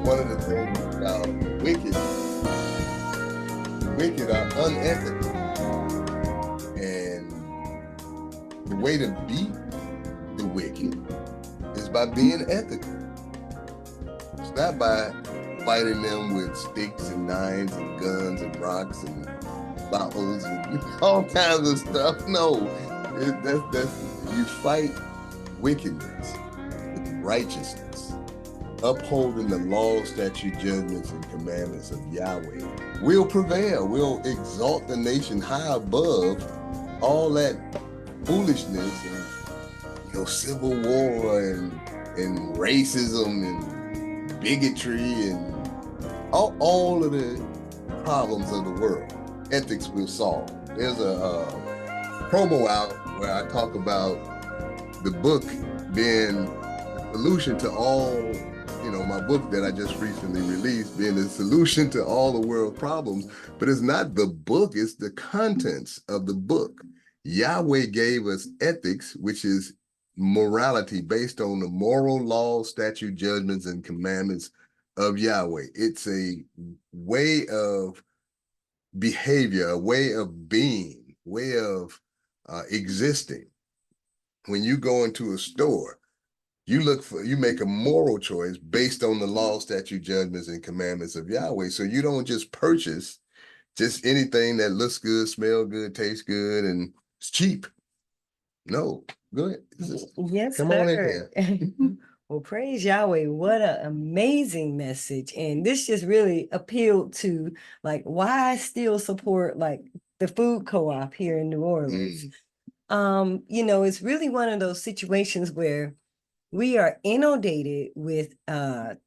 One of the things about the wicked are unethical. And the way to beat the wicked is by being ethical. It's not by fighting them with sticks and knives and guns and rocks and bottles and all kinds of stuff. No, that's you fight wickedness with righteousness, upholding the law, statute, judgments, and commandments of Yahweh. We'll prevail. We'll exalt the nation high above all that foolishness and civil war and racism and bigotry and all of the problems of the world. Ethics will solve. There's a promo out where I talk about the book being the solution to all, my book that I just recently released being the solution to all the world problems, but it's not the book, it's the contents of the book. Yahweh gave us ethics, which is morality based on the moral law, statute, judgments, and commandments of Yahweh. It's a way of behavior, a way of being, way of existing. When you go into a store, you make a moral choice based on the law, statute, judgments, and commandments of Yahweh. So you don't just purchase just anything that looks good, smell good, tastes good, and it's cheap. No, go ahead. Yes, come sir. on in here. Well, praise Yahweh. What an amazing message. And this just really appealed to why I still support the food co-op here in New Orleans. It's really one of those situations where we are inundated with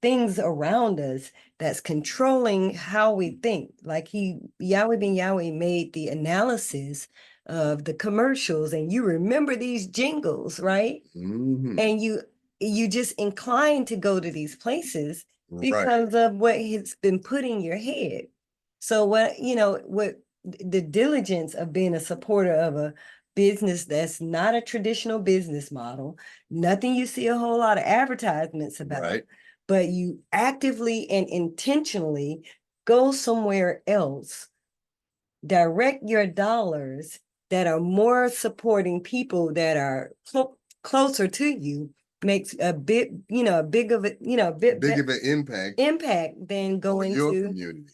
things around us that's controlling how we think. Yahweh ben Yahweh made the analysis of the commercials, and you remember these jingles, right? Mm-hmm. And you just inclined to go to these places because of what has been put in your head. So what the diligence of being a supporter of a business that's not a traditional business model, nothing you see a whole lot of advertisements about, but you actively and intentionally go somewhere else, direct your dollars that are more supporting people that are closer to you, makes a bit, big of an impact than going your to community.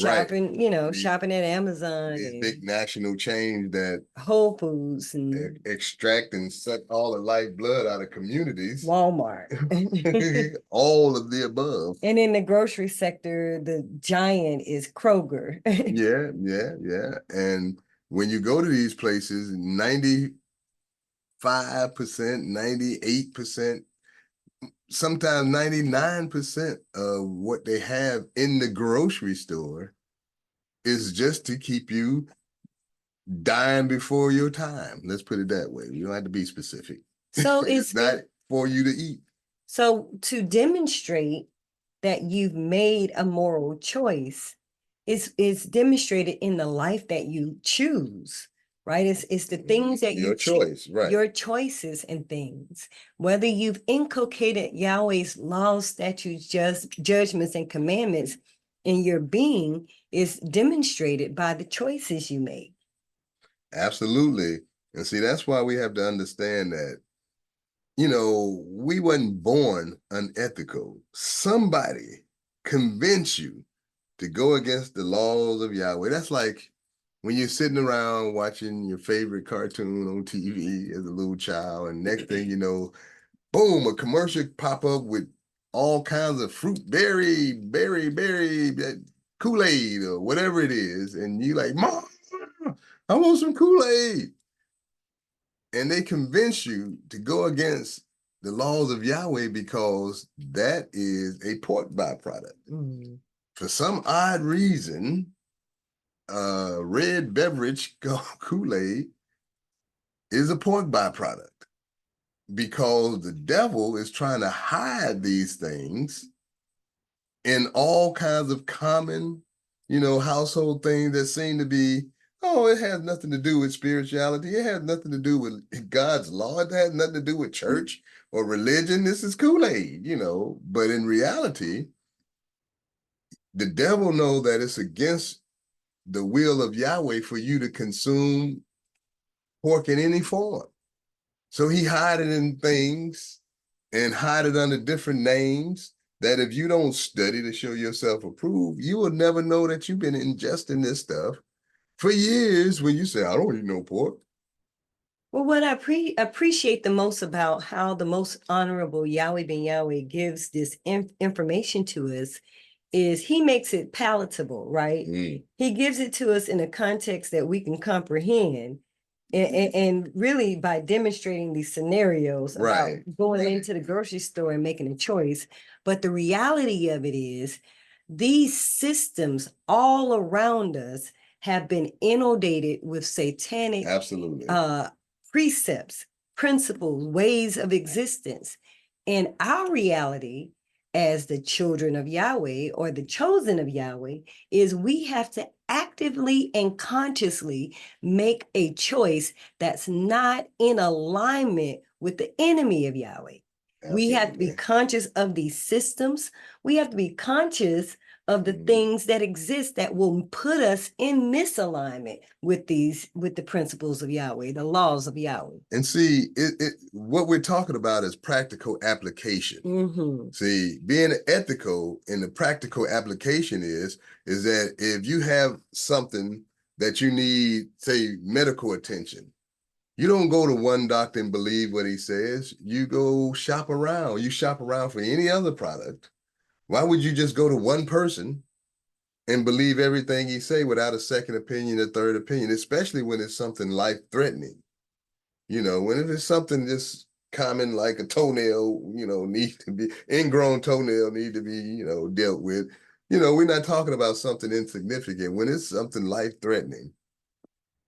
shopping, you know, These- shopping at Amazon These and big national chains that Whole Foods and extract and suck all the lifeblood out of communities. Walmart. All of the above. And in the grocery sector, the giant is Kroger. Yeah. And when you go to these places, 95%, 98%, sometimes 99% of what they have in the grocery store is just to keep you dying before your time. Let's put it that way. You don't have to be specific. So it's not for you to eat. So to demonstrate that you've made a moral choice is demonstrated in the life that you choose, right? It's the things that your choice, right? Your choices and things. Whether you've inculcated Yahweh's laws, statutes, judgments, and commandments in your being is demonstrated by the choices you make. Absolutely. And see, that's why we have to understand that, you know, we wasn't born unethical. Somebody convinced you to go against the laws of Yahweh. That's like when you're sitting around watching your favorite cartoon on TV as a little child, and next thing you know, boom, a commercial pop up with all kinds of fruit, berry, Kool-Aid or whatever it is. And you like, Mom, I want some Kool-Aid. And they convince you to go against the laws of Yahweh because that is a pork byproduct. Mm. For some odd reason, red beverage called Kool-Aid is a pork byproduct because the devil is trying to hide these things in all kinds of common, you know, household things that seem to be, oh, it has nothing to do with spirituality. It has nothing to do with God's law. It has nothing to do with church or religion. This is Kool-Aid, you know. But in reality, the devil knows that it's against the will of Yahweh for you to consume pork in any form. So he hide it in things and hide it under different names that if you don't study to show yourself approved, you will never know that you've been ingesting this stuff for years when you say, I don't eat no pork. Well, what I appreciate the most about how the most honorable Yahweh ben Yahweh gives this information to us is he makes it palatable, right? He gives it to us in a context that we can comprehend. And really by demonstrating these scenarios about going into the grocery store and making a choice. But the reality of it is these systems all around us have been inundated with satanic precepts, principles, ways of existence. And our reality as the children of Yahweh or the chosen of Yahweh is we have to actively and consciously make a choice that's not in alignment with the enemy of Yahweh. We have to be conscious of these systems. We have to be conscious of the things that exist that will put us in misalignment with the principles of Yahweh, the laws of Yahweh. And see, what we're talking about is practical application. See, being ethical in the practical application is that if you have something that you need, say, medical attention, you don't go to one doctor and believe what he says. You go shop around. You shop around for any other product. Why would you just go to one person and believe everything he say without a second opinion, a third opinion, especially when it's something life-threatening? You know, when it's something just common like a toenail, you know, ingrown toenail need to be, you know, dealt with. You know, we're not talking about something insignificant. When it's something life-threatening,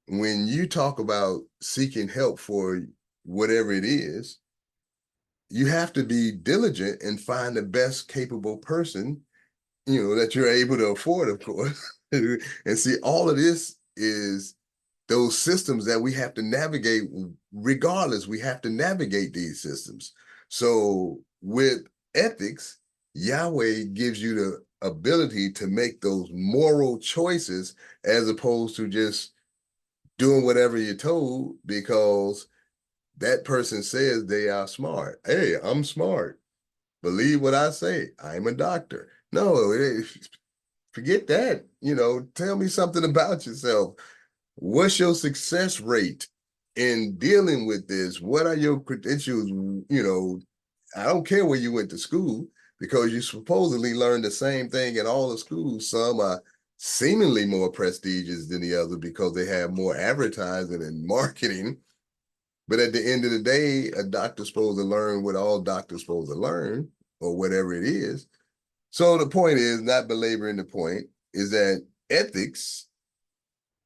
when you talk about seeking help for whatever it is, you have to be diligent and find the best capable person, you know, that you're able to afford, of course. And see, all of this is those systems that we have to navigate. Regardless, we have to navigate these systems. So with ethics, Yahweh gives you the ability to make those moral choices as opposed to just doing whatever you're told because that person says they are smart. Hey, I'm smart. Believe what I say. I'm a doctor. No, Forget that. Tell me something about yourself. What's your success rate in dealing with this? What are your credentials? I don't care where you went to school, because you supposedly learned the same thing in all the schools. Some are seemingly more prestigious than the other because they have more advertising and marketing. But at the end of the day, a doctor's supposed to learn what all doctors supposed to learn, or whatever it is. So the point is, not belaboring the point, is that ethics,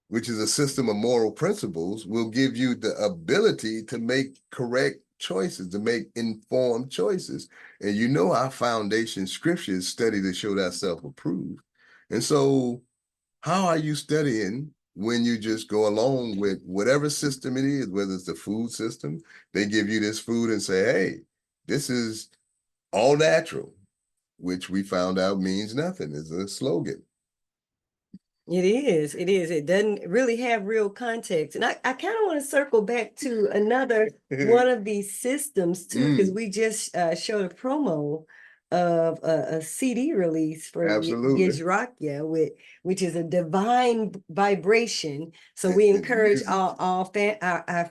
which is a system of moral principles, will give you the ability to make correct choices, to make informed choices. And our foundation scriptures study to show thyself approved. And so how are you studying when you just go along with whatever system it is, whether it's the food system, they give you this food and say, hey, this is all natural, which we found out means nothing. It's a slogan. It is. It doesn't really have real context. And I kind of want to circle back to another one of these systems too, because we just showed a promo of a CD release for Absolutely. Yizrakia, which is a divine vibration. So we encourage our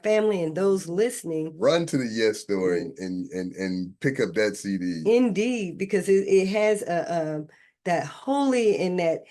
family and those listening, run to the Yes Store and pick up that CD. Indeed, because it has that holy and that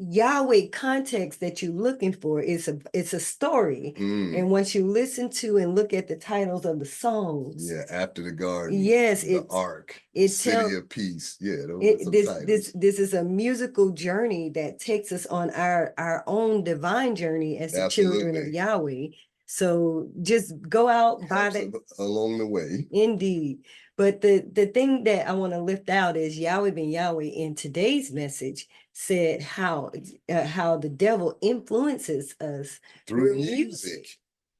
Yahweh context that you're looking for. It's a story. And once you listen to and look at the titles of the songs, After the Garden, yes, the Ark, City of Peace, this is a musical journey that takes us on our own divine journey as the children of Yahweh. So just go out, buy that along the way. Indeed. But the thing that I want to lift out is Yahweh ben Yahweh in today's message said how the devil influences us through music.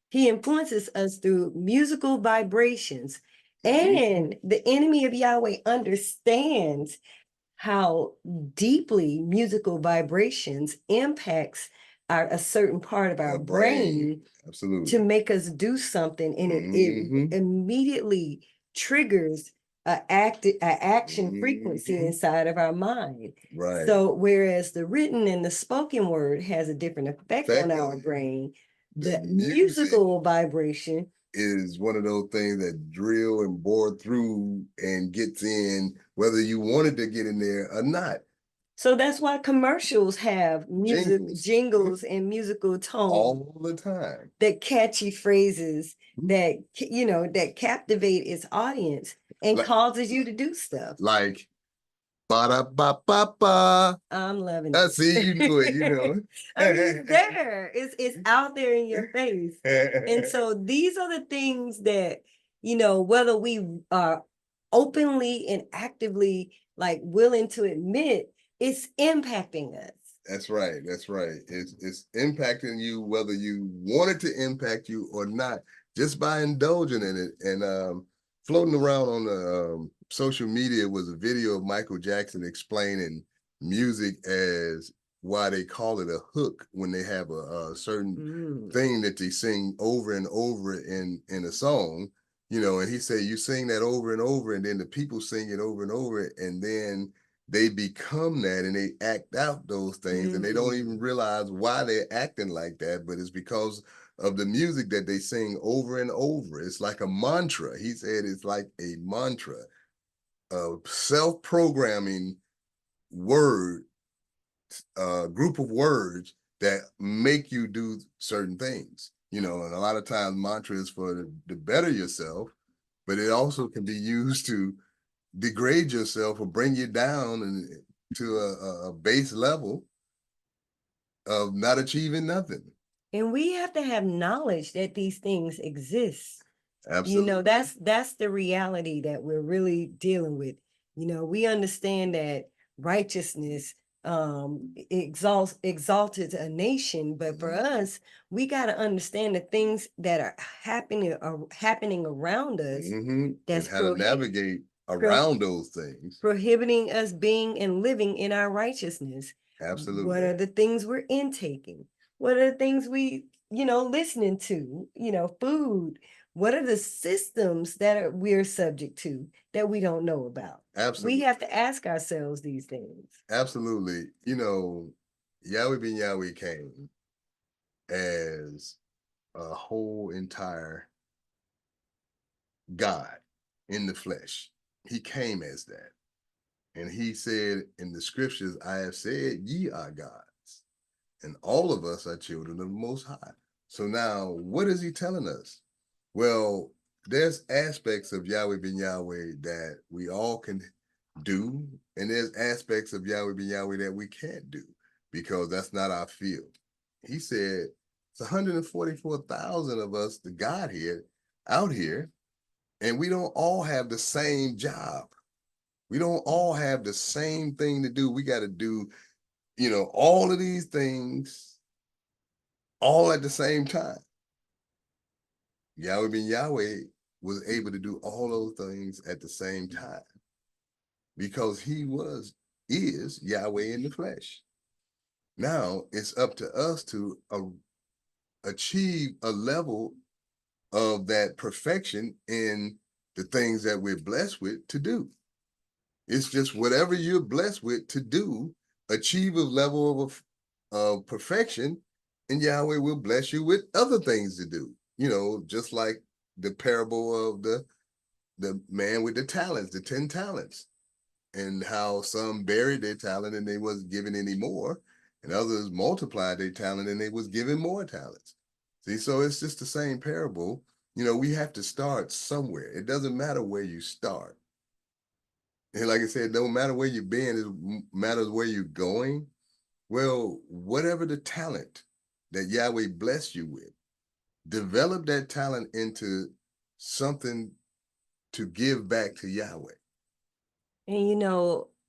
He influences us through musical vibrations. And the enemy of Yahweh understands how deeply musical vibrations impacts a certain part of our brain. Absolutely. To make us do something, and it immediately triggers an action frequency inside of our mind. Right. So whereas the written and the spoken word has a different effect on our brain, the musical vibration is one of those things that drill and bore through and gets in, whether you wanted to get in there or not. So that's why commercials have jingles and musical tones all the time. That catchy phrases that that captivate its audience and causes you to do stuff. Like ba-da-ba-ba-ba. I'm loving it. I see you do it, I mean, it's there. It's out there in your face. And so these are the things that, whether we are openly and actively willing to admit, it's impacting us. That's right. It's impacting you whether you want it to impact you or not, just by indulging in it. And floating around on the social media was a video of Michael Jackson explaining music as why they call it a hook when they have a certain thing that they sing over and over in a song, and he said you sing that over and over, and then the people sing it over and over, and then they become that and they act out those things, and they don't even realize why they're acting like that, but it's because of the music that they sing over and over. It's like a mantra. He said it's like a mantra, a self-programming word, group of words that make you do certain things. And a lot of times mantra is to better yourself, but it also can be used to degrade yourself or bring you down and to a base level of not achieving nothing. And we have to have knowledge that these things exist. Absolutely. That's the reality that we're really dealing with. We understand that righteousness exalted a nation, but for us, we got to understand the things that are happening around us. That's how to navigate around those things, prohibiting us being and living in our righteousness. Absolutely. What are the things we're intaking? What are the things we listening to, food. What are the systems that we're subject to that we don't know about? Absolutely. We have to ask ourselves these things. Absolutely. Yahweh ben Yahweh came as a whole entire God in the flesh. He came as that. And he said in the scriptures, I have said ye are gods, and all of us are children of the Most High. So now, what is he telling us? Well, there's aspects of Yahweh ben Yahweh that we all can do, and there's aspects of Yahweh ben Yahweh that we can't do because that's not our field. He said it's 144,000 of us, the Godhead, out here, and we don't all have the same job. We don't all have the same thing to do. We got to do, all of these things all at the same time. Yahweh ben Yahweh was able to do all those things at the same time because he is Yahweh in the flesh. Now it's up to us to achieve a level of that perfection in the things that we're blessed with to do. It's just whatever you're blessed with to do, achieve a level of perfection, and Yahweh will bless you with other things to do. Just like the parable of the man with the talents, the 10 talents, and how some buried their talent and they wasn't given any more, and others multiplied their talent and they was given more talents. See, so it's just the same parable. We have to start somewhere. It doesn't matter where you start. And like I said, no matter where you've been, it matters where you're going. Well, whatever the talent that Yahweh blessed you with, develop that talent into something to give back to Yahweh. And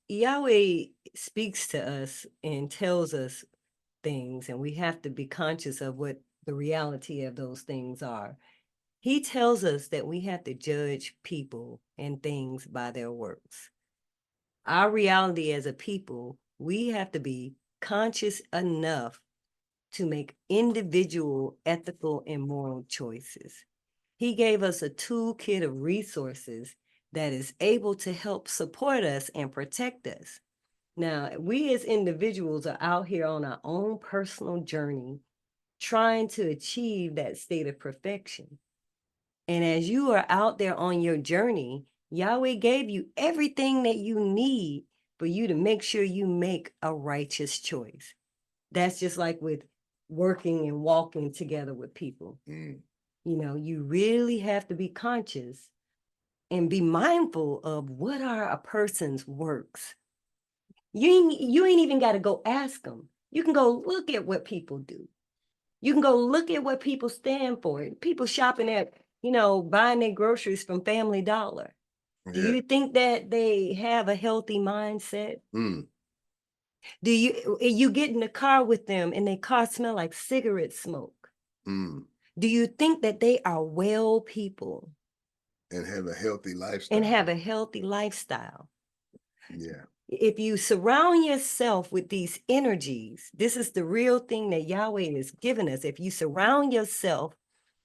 Yahweh speaks to us and tells us things, and we have to be conscious of what the reality of those things are. He tells us that we have to judge people and things by their works. Our reality as a people, we have to be conscious enough to make individual ethical and moral choices. He gave us a toolkit of resources that is able to help support us and protect us. Now, we as individuals are out here on our own personal journey, trying to achieve that state of perfection. And as you are out there on your journey, Yahweh gave you everything that you need for you to make sure you make a righteous choice. That's just like with working and walking together with people. You really have to be conscious and be mindful of what are a person's works. You ain't even got to go ask them. You can go look at what people do. You can go look at what people stand for. People shopping at, buying their groceries from Family Dollar. Yeah. Do you think that they have a healthy mindset? Do you get in the car with them and their car smell like cigarette smoke? Do you think that they are well people? And have a healthy lifestyle. Yeah. If you surround yourself with these energies, this is the real thing that Yahweh has given us. If you surround yourself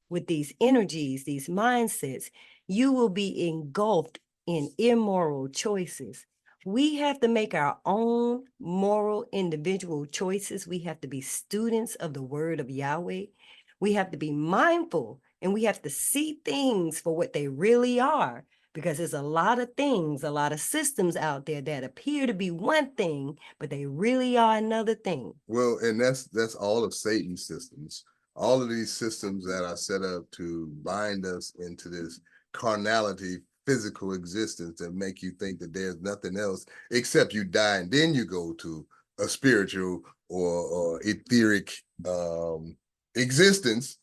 with these energies, these mindsets, you will be engulfed in immoral choices. We have to make our own moral individual choices. We have to be students of the word of Yahweh. We have to be mindful, and we have to see things for what they really are, because there's a lot of things, a lot of systems out there that appear to be one thing, but they really are another thing. Well, and that's all of Satan's systems. All of these systems that are set up to bind us into this carnality, physical existence, that make you think that there's nothing else except you die, and then you go to a spiritual or etheric existence.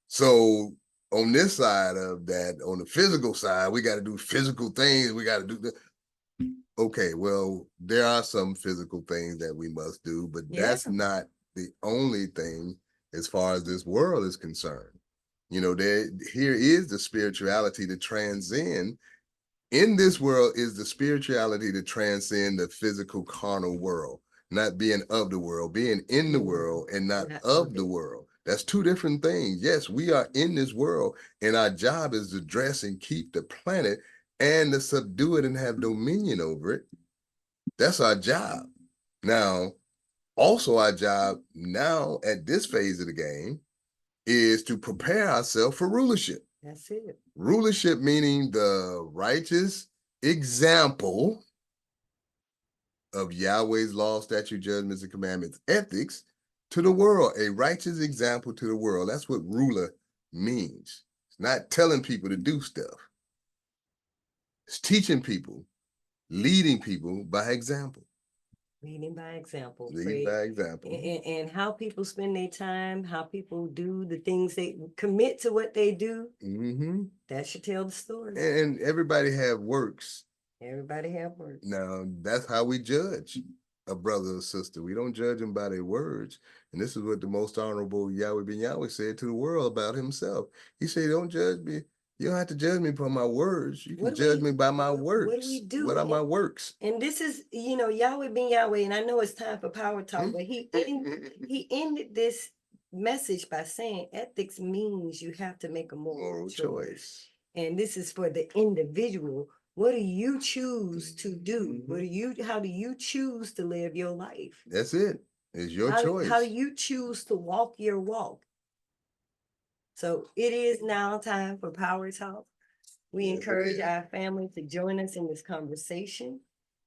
So on this side of that, on the physical side, we got to do physical things. We got to do that. Okay, well, there are some physical things that we must do, but that's not the only thing as far as this world is concerned. Here is the spirituality to transcend. In this world is the spirituality to transcend the physical carnal world, not being of the world, being in the world and not of the world. That's two different things. Yes, we are in this world, and our job is to dress and keep the planet and to subdue it and have dominion over it. That's our job. Now, also our job now at this phase of the game is to prepare ourselves for rulership. That's it. Rulership meaning the righteous example of Yahweh's law, statute, judgments, and commandments, ethics to the world, a righteous example to the world. That's what ruler means. It's not telling people to do stuff. It's teaching people, leading people by example. Leading by example. Leading by example. And how people spend their time, how people do the things they commit to what they do. Mm-hmm. That should tell the story. And everybody have works. Everybody have works. Now, that's how we judge a brother or sister. We don't judge them by their words. And this is what the most honorable Yahweh ben Yahweh said to the world about himself. He said, don't judge me. You don't have to judge me by my words. You can judge me by my works. What do we do? What are my works? And this is, Yahweh ben Yahweh, and I know it's time for power talk, but he ended this message by saying ethics means you have to make a moral choice. And this is for the individual. What do you choose to do? How do you choose to live your life? That's it. It's your choice. How do you choose to walk your walk? So it is now time for Power Talk. We encourage our family to join us in this conversation.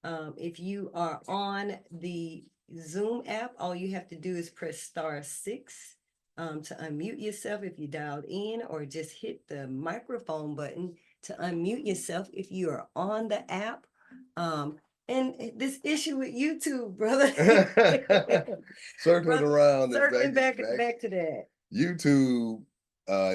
If you are on the Zoom app, all you have to do is press *6 to unmute yourself if you dialed in, or just hit the microphone button to unmute yourself if you are on the app. And this issue with YouTube, brother. Circling around. Circling back to that. YouTube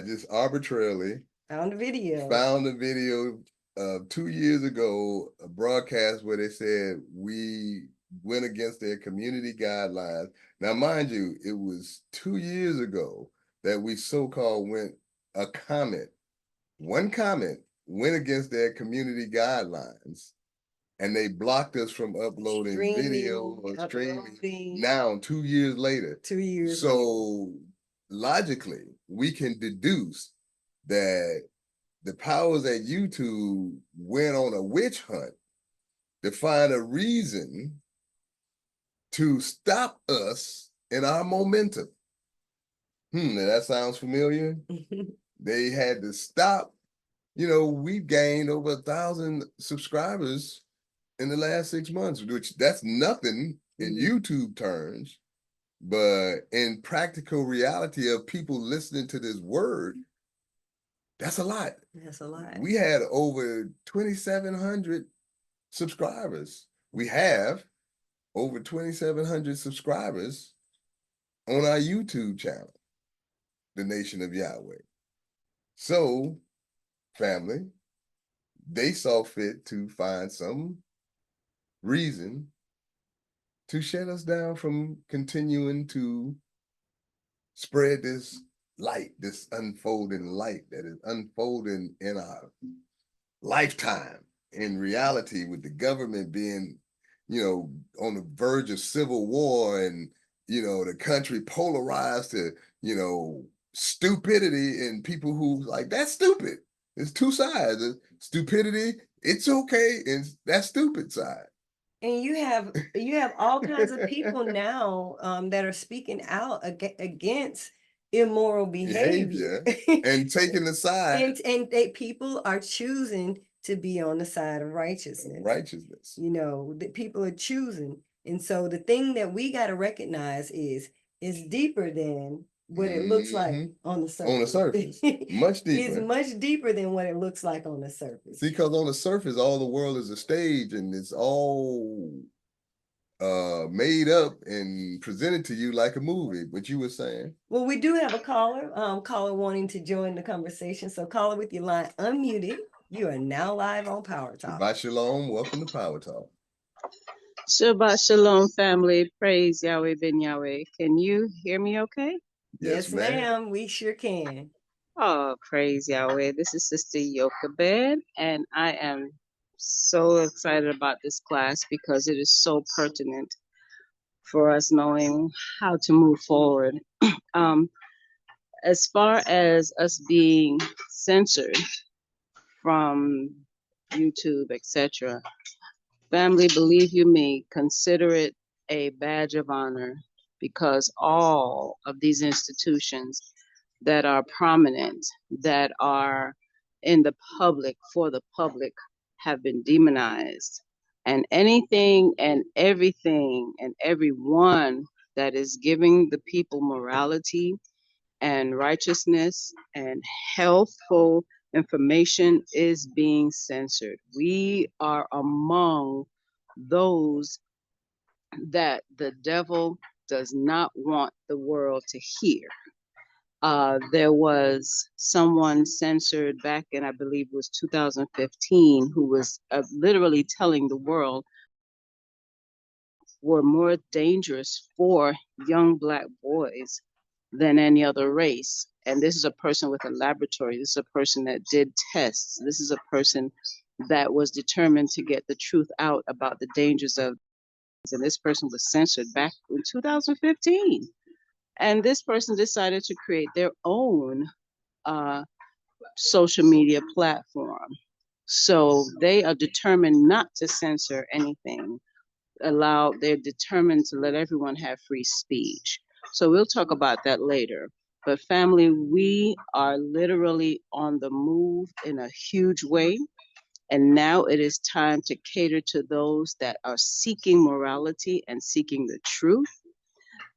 just arbitrarily found a video of 2 years ago, a broadcast where they said we went against their community guidelines. Now, mind you, it was 2 years ago that we so-called one comment went against their community guidelines, and they blocked us from uploading video or streaming. Now, 2 years later. 2 years. So logically, we can deduce that the powers at YouTube went on a witch hunt to find a reason to stop us in our momentum. Now that sounds familiar. They had to stop. We've gained over 1,000 subscribers in the last 6 months, which that's nothing in YouTube terms. But in practical reality of people listening to this word, that's a lot. That's a lot. We had over 2,700 subscribers. We have over 2,700 subscribers on our YouTube channel, The Nation of Yahweh. So, family, they saw fit to find some reason to shut us down from continuing to spread this light, this unfolding light that is unfolding in our lifetime. In reality, with the government being, on the verge of civil war, and, the country polarized to, stupidity, and people who like, that's stupid. There's two sides. Stupidity, it's okay, and that stupid side. And you have all kinds of people now that are speaking out against immoral behavior and taking the side. and people are choosing to be on the side of righteousness. The people are choosing. And so the thing that we got to recognize is deeper than what it looks like on the surface. On the surface, much deeper. It's much deeper than what it looks like on the surface. See, because on the surface, all the world is a stage, and it's all made up and presented to you like a movie. What you were saying? Well, we do have a caller wanting to join the conversation. So caller with your line unmuted. You are now live on Power Talk. Shabbat Shalom. Welcome to Power Talk. Shabbat Shalom, family. Praise Yahweh ben Yahweh. Can you hear me okay? Yes, ma'am. We sure can. Oh, praise Yahweh. This is Sister Yochebed, and I am so excited about this class because it is so pertinent for us knowing how to move forward. As far as us being censored from YouTube, etc., family, believe you me, consider it a badge of honor, because all of these institutions that are prominent, that are in the public, for the public, have been demonized. And anything and everything and everyone that is giving the people morality and righteousness and healthful information is being censored. We are among those that the devil does not want the world to hear. There was someone censored back in, I believe it was 2015, who was literally telling the world were more dangerous for young Black boys than any other race. And this is a person with a laboratory. This is a person that did tests. This is a person that was determined to get the truth out about the dangers of, and this person was censored back in 2015. And this person decided to create their own social media platform. So they are determined not to censor anything. They're determined to let everyone have free speech. So we'll talk about that later. But family, we are literally on the move in a huge way. And now it is time to cater to those that are seeking morality and seeking the truth.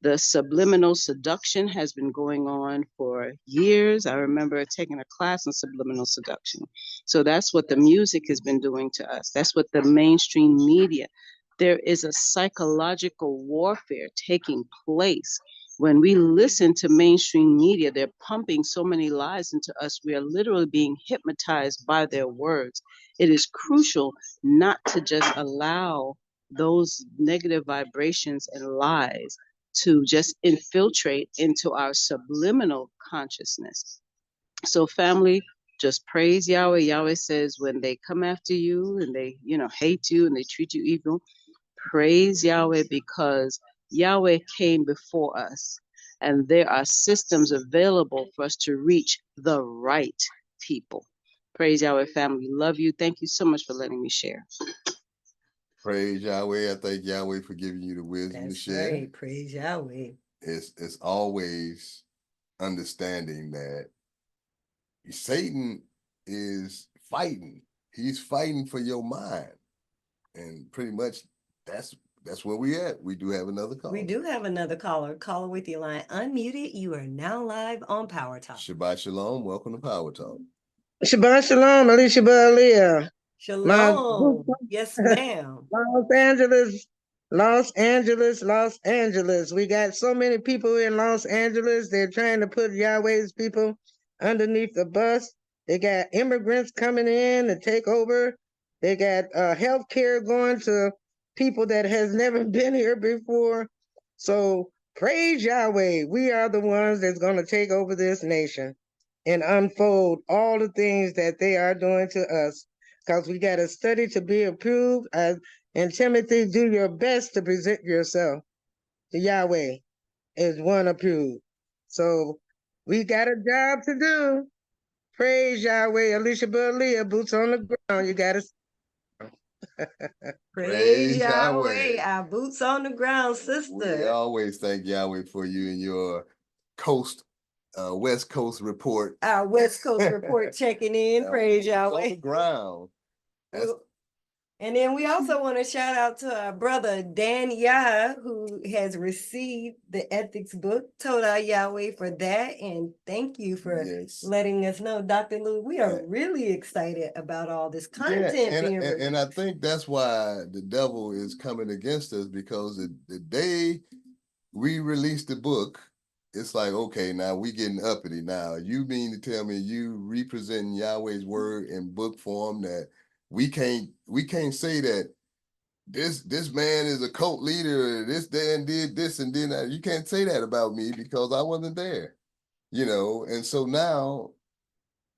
The subliminal seduction has been going on for years. I remember taking a class on subliminal seduction. So that's what the music has been doing to us. That's what the mainstream media. There is a psychological warfare taking place. When we listen to mainstream media, they're pumping so many lies into us. We are literally being hypnotized by their words. It is crucial not to just allow those negative vibrations and lies to just infiltrate into our subliminal consciousness. So family, just praise Yahweh. Yahweh says when they come after you and they, hate you and they treat you evil, praise Yahweh, because Yahweh came before us and there are systems available for us to reach the right people. Praise Yahweh, family. Love you. Thank you so much for letting me share. Praise Yahweh. I thank Yahweh for giving you the wisdom to share. Right. Praise Yahweh. It's always understanding that Satan is fighting. He's fighting for your mind. And pretty much that's where we at. We do have another caller. We do have another caller. Caller with your line unmuted. You are now live on Power Talk. Shabbat Shalom. Welcome to Power Talk. Shabbat Shalom, Alicia Baalia. Shalom. Yes, ma'am. Los Angeles. We got so many people in Los Angeles. They're trying to put Yahweh's people underneath the bus. They got immigrants coming in to take over. They got health care going to people that has never been here before. So praise Yahweh. We are the ones that's going to take over this nation and unfold all the things that they are doing to us. Because we got to study to be approved. And Timothy, do your best to present yourself to Yahweh as one approved. So we got a job to do. Praise Yahweh. Alicia Baalia, boots on the ground. You got to. Praise Yahweh. Our boots on the ground, sister. We always thank Yahweh for you and your West Coast report. Our West Coast report checking in. Praise Yahweh. On the ground. And then we also want to shout out to our brother Dan Yah, who has received the ethics book. Toda Yahweh for that. And thank you for letting us know, Dr. Lou. We are really excited about all this content. And I think that's why the devil is coming against us, because the day we release the book, it's like, okay, now we getting uppity. Now you mean to tell me you representing Yahweh's word in book form, that we can't say that this man is a cult leader, this man did this and did that. You can't say that about me because I wasn't there, and so now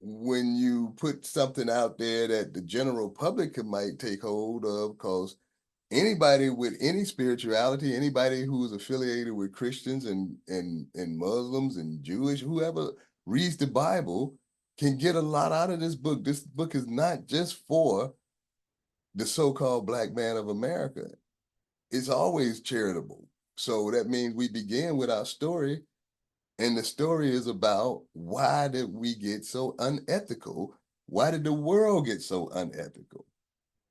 when you put something out there that the general public might take hold of, because anybody with any spirituality, anybody who is affiliated with Christians and Muslims and Jewish, whoever reads the Bible can get a lot out of this book. This book is not just for the so-called Black man of America. It's always charitable. So that means we begin with our story, and the story is about why did we get so unethical? Why did the world get so unethical?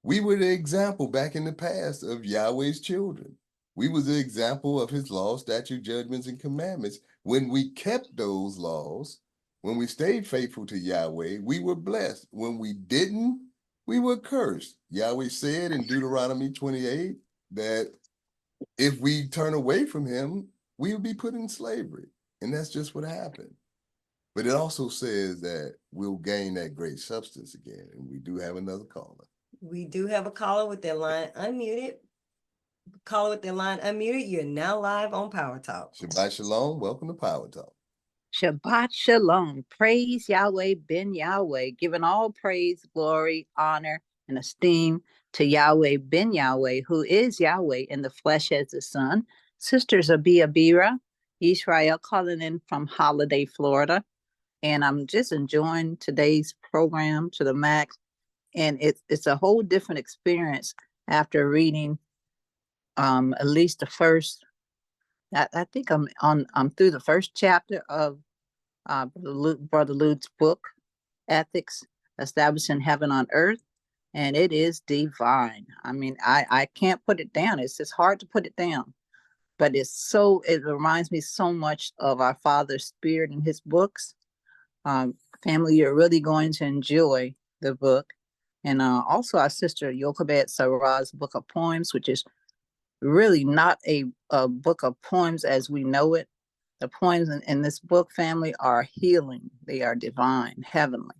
We were the example back in the past of Yahweh's children. We was the example of his laws, statutes, judgments, and commandments. When we kept those laws, when we stayed faithful to Yahweh, we were blessed. When we didn't, we were cursed. Yahweh said in Deuteronomy 28 that if we turn away from him, we will be put in slavery. And that's just what happened. But it also says that we'll gain that great substance again. And we do have another caller. We do have a caller with their line unmuted. Caller with their line unmuted. You're now live on Power Talk. Shabbat Shalom. Welcome to Power Talk. Shabbat Shalom. Praise Yahweh ben Yahweh, giving all praise, glory, honor, and esteem to Yahweh ben Yahweh, who is Yahweh in the flesh as the Son. Sisters Abia Bira, Israel calling in from Holiday, Florida. And I'm just enjoying today's program to the max. And it's a whole different experience after reading at least the first, I think I'm through the first chapter of Brother Lude's book, Ethics, Establishing Heaven on Earth, and it is divine. I mean, I can't put it down. It's just hard to put it down, but it reminds me so much of our Father's Spirit in his books. Family, you're really going to enjoy the book. And also our sister Yochebed Sarah's book of poems, which is really not a book of poems as we know it. The poems in this book, family, are healing. They are divine, heavenly.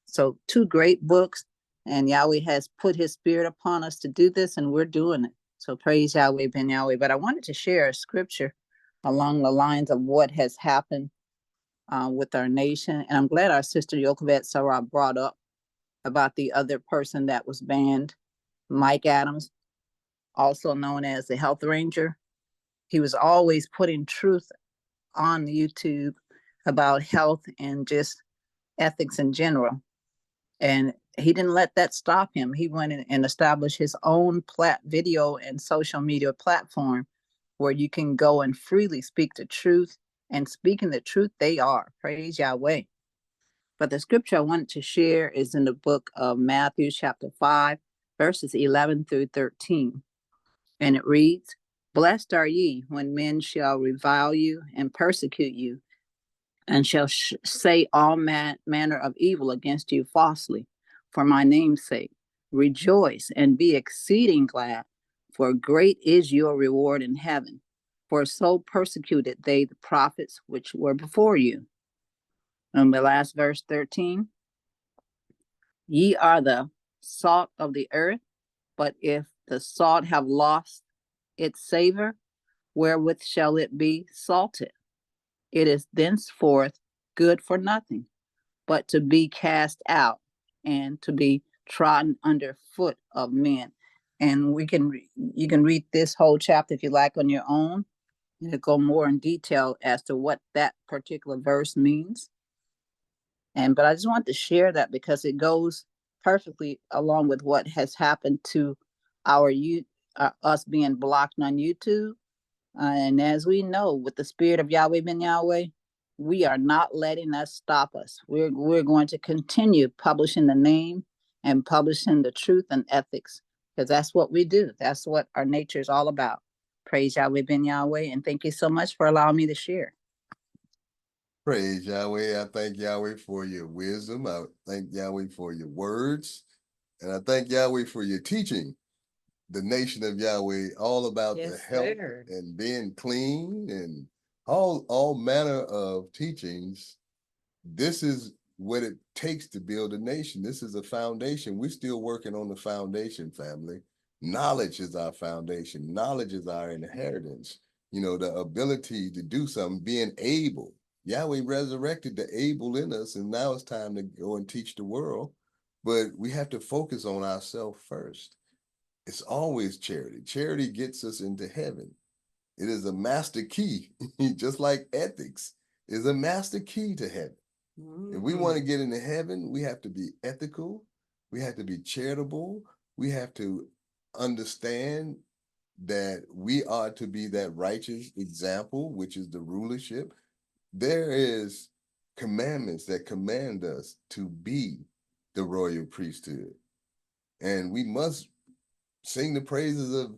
So 2 great books, and Yahweh has put his spirit upon us to do this, and we're doing it. So praise Yahweh ben Yahweh. But I wanted to share a scripture along the lines of what has happened with our nation. And I'm glad our sister Yochebed Sarah brought up about the other person that was banned, Mike Adams, also known as the Health Ranger. He was always putting truth on YouTube about health and just ethics in general. And he didn't let that stop him. He went in and established his own video and social media platform where you can go and freely speak the truth. And speaking the truth, they are. Praise Yahweh. But the scripture I wanted to share is in the book of Matthew chapter 5, verses 11 through 13. And it reads, "Blessed are ye when men shall revile you and persecute you, and shall say all manner of evil against you falsely, for my name's sake. Rejoice and be exceeding glad, for great is your reward in heaven. For so persecuted they the prophets which were before you." And the last verse 13, "Ye are the salt of the earth, but if the salt have lost its savor, wherewith shall it be salted? It is thenceforth good for nothing, but to be cast out and to be trodden under foot of men." And you can read this whole chapter if you like on your own, and go more in detail as to what that particular verse means. But I just want to share that because it goes perfectly along with what has happened to us being blocked on YouTube. And as we know, with the spirit of Yahweh ben Yahweh, we are not letting that stop us. We're going to continue publishing the name and publishing the truth and ethics, because that's what we do. That's what our nature is all about. Praise Yahweh ben Yahweh, and thank you so much for allowing me to share. Praise Yahweh. I thank Yahweh for your wisdom. I thank Yahweh for your words. And I thank Yahweh for your teaching the nation of Yahweh all about the health and being clean and all manner of teachings. This is what it takes to build a nation. This is a foundation. We're still working on the foundation, family. Knowledge is our foundation. Knowledge is our inheritance. You know, the ability to do something, being able. Yahweh resurrected the able in us, and now it's time to go and teach the world. But we have to focus on ourselves first. It's always charity. Charity gets us into heaven. It is a master key, just like ethics is a master key to heaven. If we want to get into heaven, we have to be ethical. We have to be charitable. We have to understand that we are to be that righteous example, which is the rulership. There is commandments that command us to be the royal priesthood. And we must sing the praises of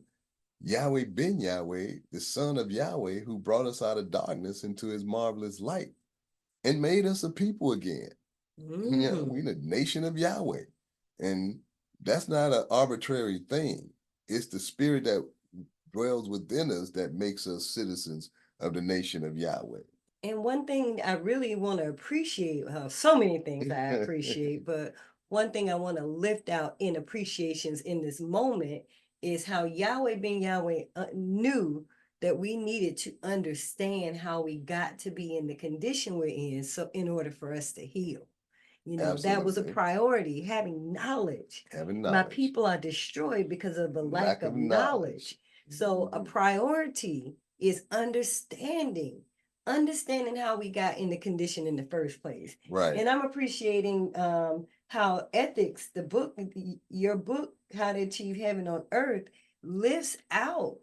Yahweh ben Yahweh, the son of Yahweh, who brought us out of darkness into his marvelous light and made us a people again. You know, we the nation of Yahweh. And that's not an arbitrary thing. It's the spirit that dwells within us that makes us citizens of the nation of Yahweh. And one thing I really want to appreciate, so many things I appreciate, but one thing I want to lift out in appreciations in this moment is how Yahweh ben Yahweh knew that we needed to understand how we got to be in the condition we're in, so in order for us to heal. You know, that was a priority, having knowledge. My people are destroyed because of the lack of knowledge. So a priority is understanding how we got in the condition in the first place. Right. And I'm appreciating how ethics, the book, your book, How to Achieve Heaven on Earth, lifts out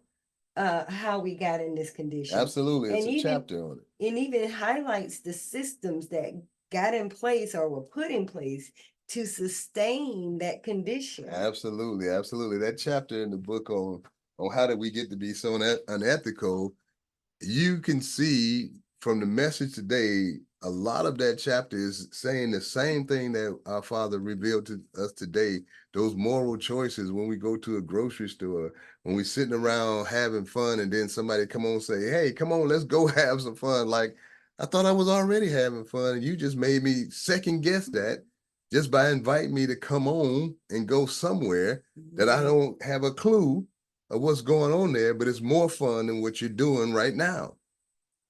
how we got in this condition. Absolutely. It's and a even, chapter on it. And even highlights the systems that got in place or were put in place to sustain that condition. Absolutely. Absolutely. That chapter in the book on how did we get to be so unethical, you can see from the message today, a lot of that chapter is saying the same thing that our Father revealed to us today. Those moral choices when we go to a grocery store, when we're sitting around having fun, and then somebody come on and say, hey, come on, let's go have some fun. Like, I thought I was already having fun, and you just made me second guess that just by inviting me to come on and go somewhere that I don't have a clue of what's going on there, but it's more fun than what you're doing right now.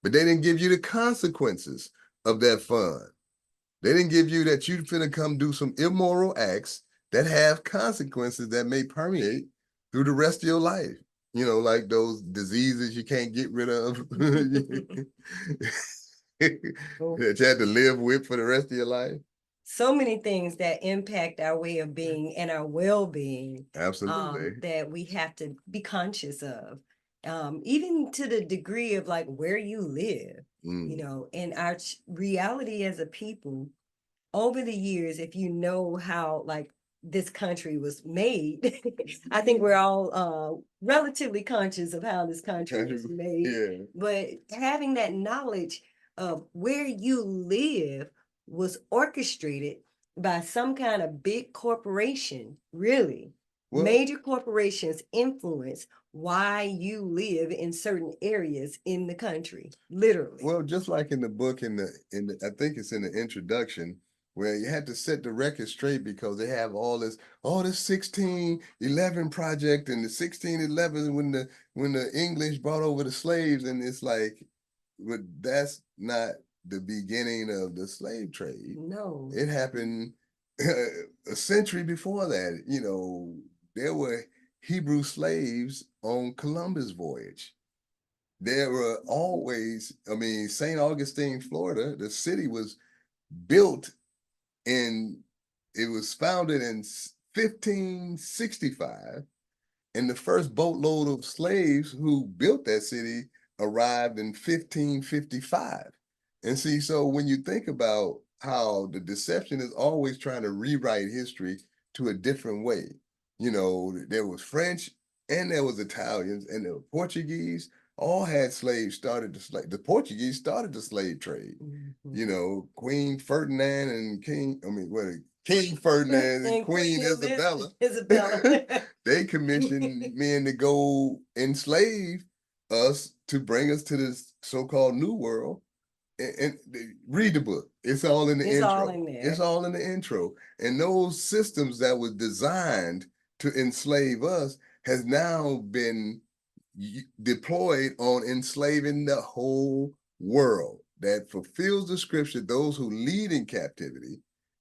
But they didn't give you the consequences of that fun. They didn't give you that you're finna come do some immoral acts that have consequences that may permeate through the rest of your life. You know, like those diseases you can't get rid of that you had to live with for the rest of your life. So many things that impact our way of being and our well-being. Absolutely. That we have to be conscious of. Even to the degree of like where you live, you know, and our reality as a people over the years, if you know how like this country was made, I think we're all relatively conscious of how this country was made. Yeah. But having that knowledge of where you live was orchestrated by some kind of big corporation, really. Well, major corporations influence why you live in certain areas in the country, literally. Well, just like in the book, in the I think it's in the introduction, where you had to set the record straight because they have all this 1611 project and the 1611 when the English brought over the slaves, and it's like, but that's not the beginning of the slave trade. No, it happened a century before that. You know, there were Hebrew slaves on Columbus' voyage. There were always, I mean, St. Augustine, Florida, the city was built it was founded in 1565, and the first boatload of slaves who built that city arrived in 1555. And see, so when you think about how the deception is always trying to rewrite history to a different way, you know, there was French and there was Italians and the Portuguese all had slaves the Portuguese started the slave trade. You know, Queen Ferdinand and King Ferdinand and Queen Isabella. They commissioned men to go enslave us to bring us to this so-called New World. And read the book. It's all in the intro. All in there. It's all in the intro. And those systems that were designed to enslave us has now been deployed on enslaving the whole world. That fulfills the scripture, those who lead in captivity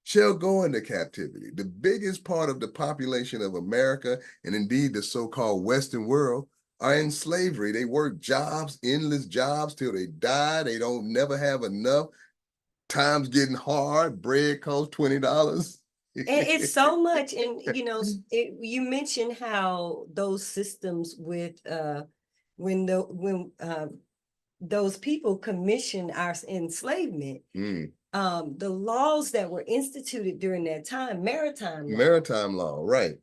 shall go into captivity. The biggest part of the population of America, and indeed the so-called Western world, are in slavery. They work jobs, endless jobs till they die. They don't never have enough. Time's getting hard. Bread costs $20. And it's so much, and you mentioned how those systems with when those people commissioned our enslavement, the laws that were instituted during that time, maritime law, right?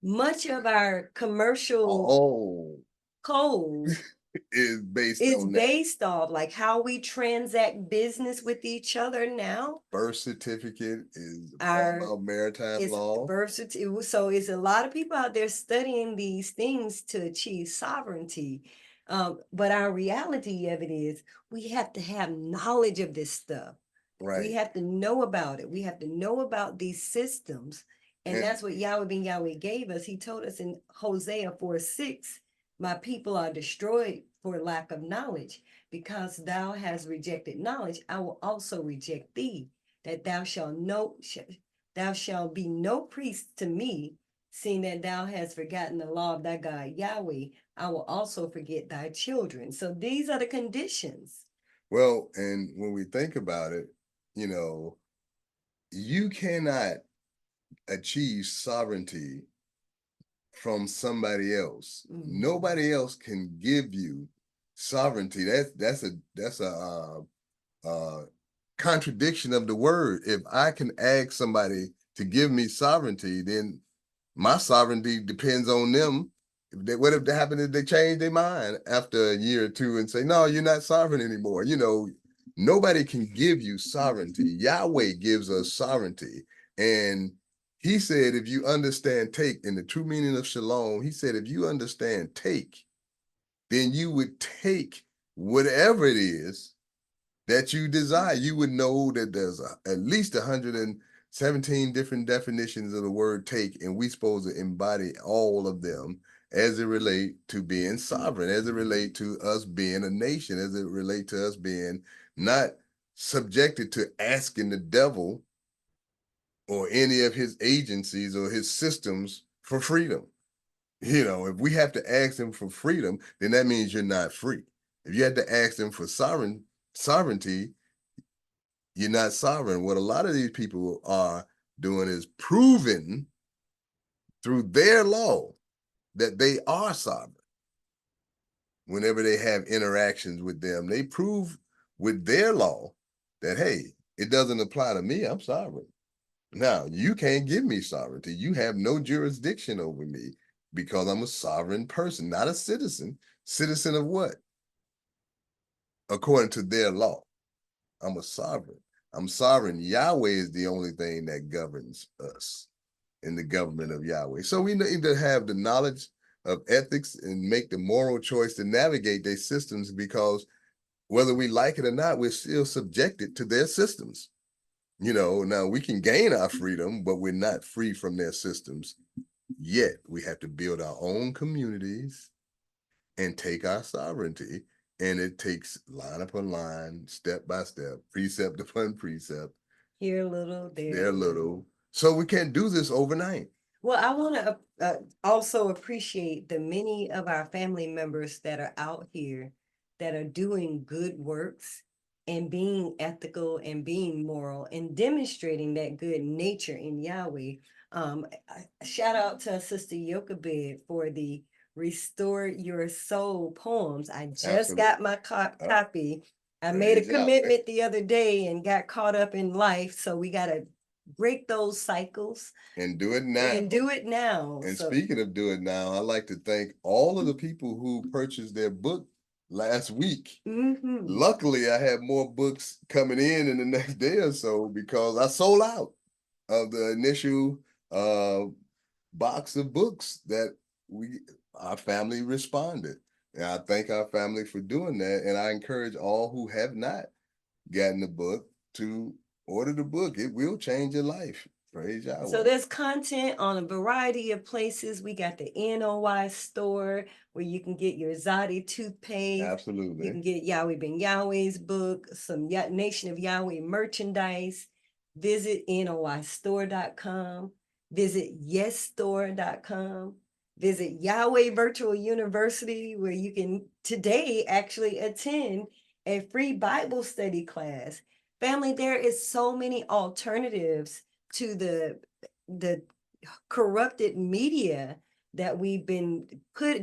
Much of our commercial code is based off like how we transact business with each other now. Birth certificate is about maritime law. So it's a lot of people out there studying these things to achieve sovereignty. But our reality of it is we have to have knowledge of this stuff. Right. We have to know about it. We have to know about these systems. And that's what Yahweh ben Yahweh gave us. He told us in Hosea 4:6, my people are destroyed for lack of knowledge. Because thou hast rejected knowledge, I will also reject thee, that thou shalt be no priest to me, seeing that thou hast forgotten the law of thy God Yahweh. I will also forget thy children. So these are the conditions. Well, and when we think about it, you cannot achieve sovereignty from somebody else. Nobody else can give you sovereignty. That's a contradiction of the word. If I can ask somebody to give me sovereignty, then my sovereignty depends on them. What if that happened if they change their mind after a year or two and say, no, you're not sovereign anymore? Nobody can give you sovereignty. Yahweh gives us sovereignty. And he said, if you understand take, in the true meaning of shalom, he said, if you understand take, then you would take whatever it is that you desire. You would know that there's at least 117 different definitions of the word take, and we're supposed to embody all of them as it relate to being sovereign, as it relate to us being a nation, as it relate to us being not subjected to asking the devil or any of his agencies or his systems for freedom. If we have to ask them for freedom, then that means you're not free. If you had to ask them for sovereignty, you're not sovereign. What a lot of these people are doing is proving through their law that they are sovereign. Whenever they have interactions with them, they prove with their law that, hey, it doesn't apply to me, I'm sovereign. Now, you can't give me sovereignty. You have no jurisdiction over me because I'm a sovereign person, not a citizen. Citizen of what? According to their law, I'm a sovereign. I'm sovereign. Yahweh is the only thing that governs us in the government of Yahweh. So we need to have the knowledge of ethics and make the moral choice to navigate their systems, because whether we like it or not, we're still subjected to their systems. Now we can gain our freedom, but we're not free from their systems yet. We have to build our own communities and take our sovereignty. And it takes line upon line, step by step, precept upon precept. Here a little, there a little. So we can't do this overnight. Well, I want to also appreciate the many of our family members that are out here that are doing good works and being ethical and being moral and demonstrating that good nature in Yahweh. Shout out to Sister Yochebed for the Restore Your Soul poems. I just got my copy. I made a commitment the other day and got caught up in life. So we got to break those cycles. And do it now. And speaking of do it now, I'd like to thank all of the people who purchased their book last week. Luckily, I had more books coming in the next day or so because I sold out of the initial box of books that our family responded. And I thank our family for doing that. And I encourage all who have not gotten the book to order the book. It will change your life. Praise Yahweh. So there's content on a variety of places. We got the NOY store where you can get your Zadi toothpaste. Absolutely. You can get Yahweh ben Yahweh's book, some Nation of Yahweh merchandise. Visit noistore.com. Visit yesstore.com. Visit Yahweh Virtual University, where you can today actually attend a free Bible study class. Family, there is so many alternatives to the corrupted media that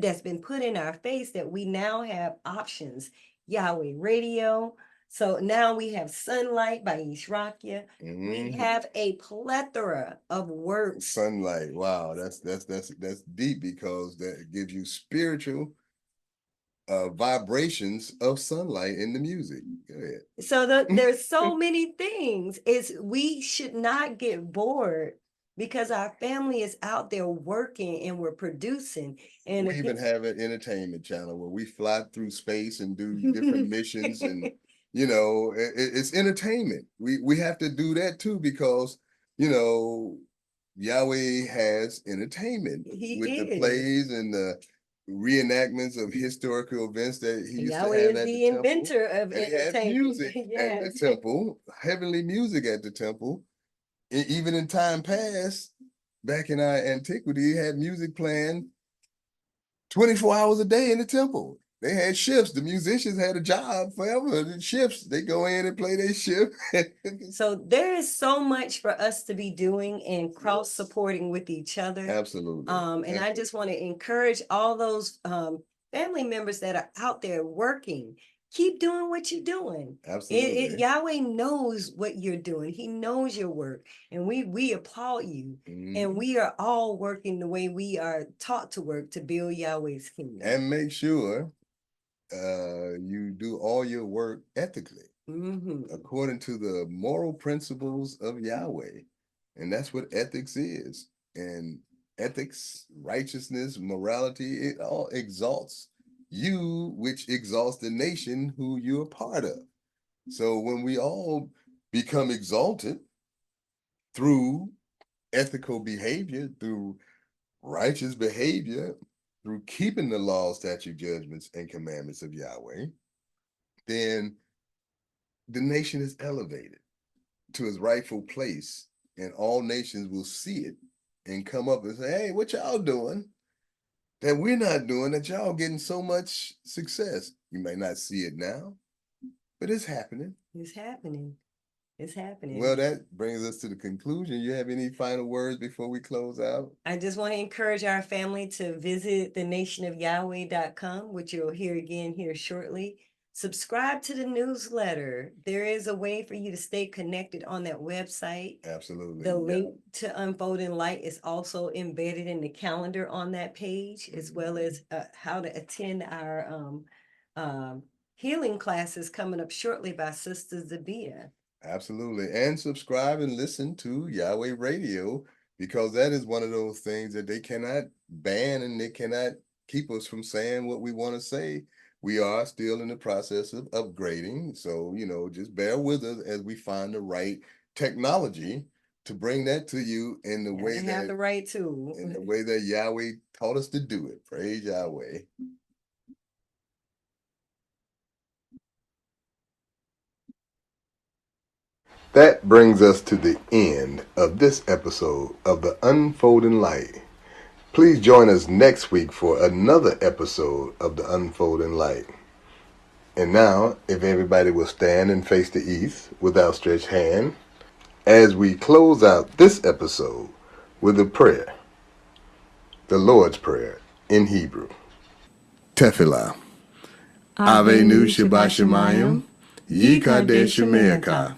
that's been put in our face, that we now have options. Yahweh Radio. So now we have Sunlight by Ishrakia. We have a plethora of works. Sunlight. Wow, that's deep, because that gives you spiritual vibrations of sunlight in the music. Go ahead. So there's so many things. We should not get bored, because our family is out there working and we're producing. And we even have an entertainment channel where we fly through space and do different missions, and it's entertainment. We have to do that too, because Yahweh has entertainment with the plays and the reenactments of historical events that he used Yahweh to have is at the the temple. inventor of They had entertainment. music at Yes. the temple, heavenly music at the temple. Even in time past, back in our antiquity, had music playing 24 hours a day in the temple. They had shifts. The musicians had a job forever. The shifts, they go in and play their shift. So there is so much for us to be doing and cross supporting with each other. Absolutely. And I just want to encourage all those family members that are out there working. Keep doing what you're doing. Absolutely. Yahweh knows what you're doing. He knows your work, and we applaud you. And we are all working the way we are taught to work to build Yahweh's kingdom. And make sure you do all your work ethically, according to the moral principles of Yahweh. And that's what ethics is. And ethics, righteousness, morality, it all exalts you, which exalts the nation who you're a part of. So when we all become exalted through ethical behavior, through righteous behavior, through keeping the laws, statute, judgments, and commandments of Yahweh, then the nation is elevated to its rightful place, and all nations will see it and come up and say, hey, what y'all doing that we're not doing, that y'all getting so much success? You may not see it now, but it's happening. It's happening. It's happening. Well, that brings us to the conclusion. You have any final words before we close out? I just want to encourage our family to visit thenationofyahweh.com, which you'll hear again here shortly. Subscribe to the newsletter. There is a way for you to stay connected on that website. Absolutely. The link to Unfolding Light is also embedded in the calendar on that page, as well as how to attend our healing classes coming up shortly by Sister Zabia. Absolutely. And subscribe and listen to Yahweh Radio, because that is one of those things that they cannot ban, and they cannot keep us from saying what we want to say. We are still in the process of upgrading. So, just bear with us as we find the right technology to bring that to you in the way that have the right tool. In the way that Yahweh taught us to do it. Praise Yahweh. That brings us to the end of this episode of The Unfolding Light. Please join us next week for another episode of The Unfolding Light. And now, if everybody will stand and face the east with outstretched hand, as we close out this episode with a prayer, the Lord's Prayer in Hebrew. Tefillah. Avenu Shabbat Shemayim, Yikadesh Shemeaka,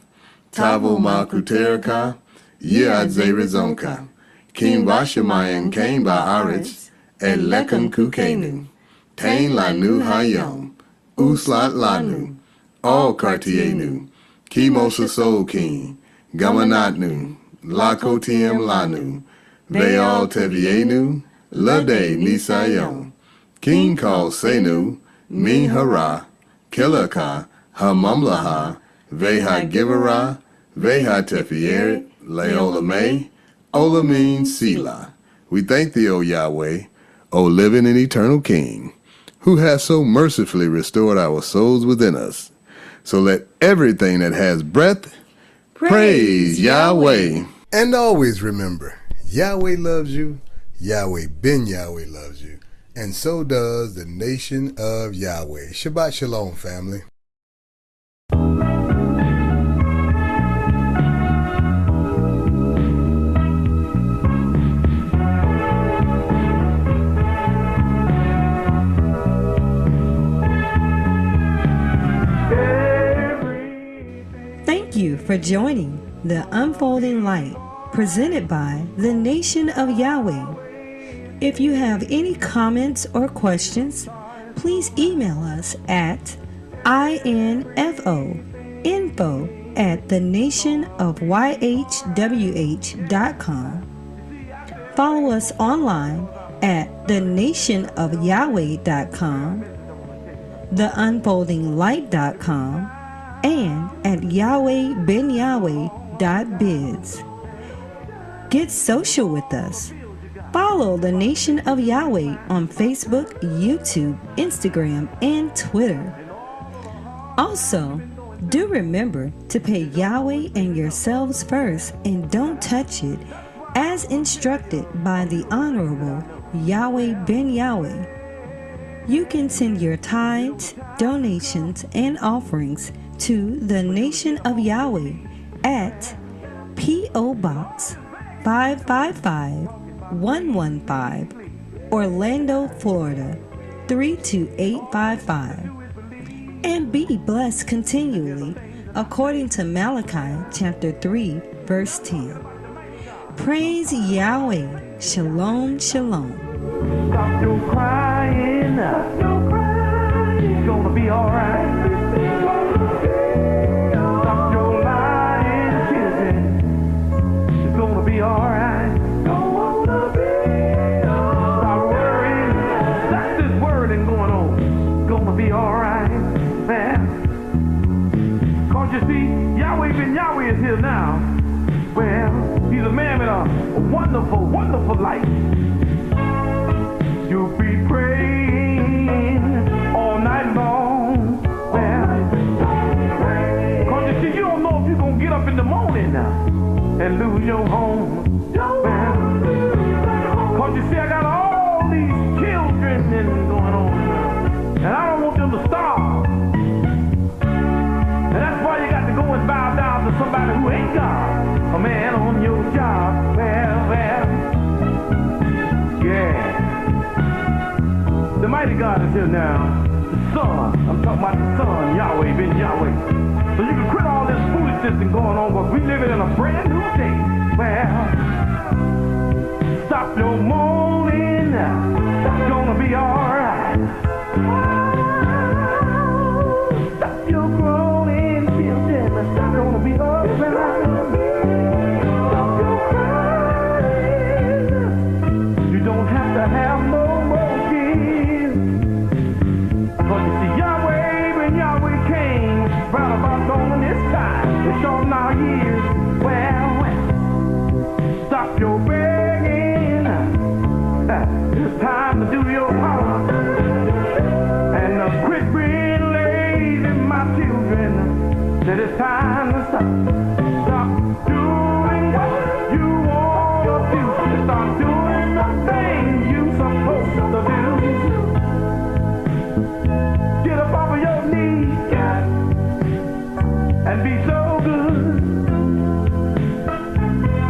Tavo Makuteraka, Yad Zerizonka, Kim Bashamayim Kain Ba'aretz, Et Lekan Kukenu, Tain Lanu Hayom, Uslat Lanu, All Kartienu, Kimosa Sol King, Gamanatnu, Lakotiem Lanu, Veal Tevienu, Lade Nisayom, King Kal Senu, Min Hara, Kilaka, Hamamlaha, Veha Givera, Veha Tefieret, Leolame, Olamin Sela. We thank thee, O Yahweh, O living and eternal King, who has so mercifully restored our souls within us. So let everything that has breath Praise Yahweh. And always remember, Yahweh loves you, Yahweh Ben Yahweh loves you, and so does the nation of Yahweh. Shabbat Shalom, family. Thank you for joining The Unfolding Light, presented by the Nation of Yahweh. If you have any comments or questions, please email us at info@thenationofyhwh.com. Follow us online at thenationofyahweh.com, theunfoldinglight.com, and at yahwehbenyahweh.biz. Get social with us. Follow the Nation of Yahweh on Facebook, YouTube, Instagram, and Twitter. Also, do remember to pay Yahweh and yourselves first and don't touch it, as instructed by the Honorable Yahweh Ben Yahweh. You can send your tithes, donations, and offerings to the Nation of Yahweh at P.O. Box 555-115, Orlando, Florida 32855. And be blessed continually, according to Malachi chapter 3, verse 10. Praise Yahweh. Shalom, shalom. Stop your crying. Stop your crying. It's gonna be alright. Stop your lying, children. It's gonna be alright. Don't wanna be alright. Stop worrying. Stop this worrying going on. It's gonna be alright, man. Cause you see, Yahweh Ben Yahweh is here now. Well, he's a man with a wonderful, wonderful life. You'll be praying all night long. Well, cause you see, you don't know if you're going to get up in the morning now and lose your home. Well, cause you see, I got all these children going on now, and I don't want them to starve. And that's why you got to go and bow down to somebody who ain't God. A man on your job. Well, yeah. The mighty God is here now. The Son. I'm talking about the Son, Yahweh, Ben Yahweh. So you can quit all this foolishness and going on, but we living in a brand new day. Well, stop your moaning. It's gonna be alright. Stop your groaning, children. It's gonna be alright. Stop your crying. You don't have to have no more kids. Cause you see, Yahweh when Yahweh came round about on this time, it's short now years. Well, stop your begging. It's time to do your part. And quit being lazy, my children. That it's time to stop. Stop doing what you want to do. Stop doing the things you're supposed to do. Get up off of your knees and be so good.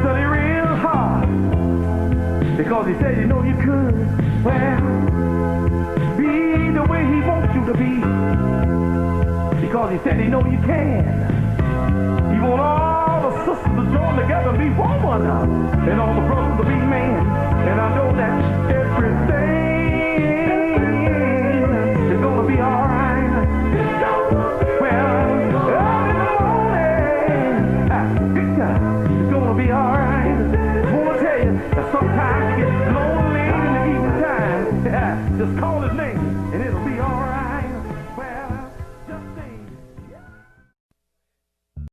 Study real hard because he said you know you could. Well, be the way he wants you to be because he said he know you can. He want all the sisters to join together and be woman and all the brothers to be man. And I know that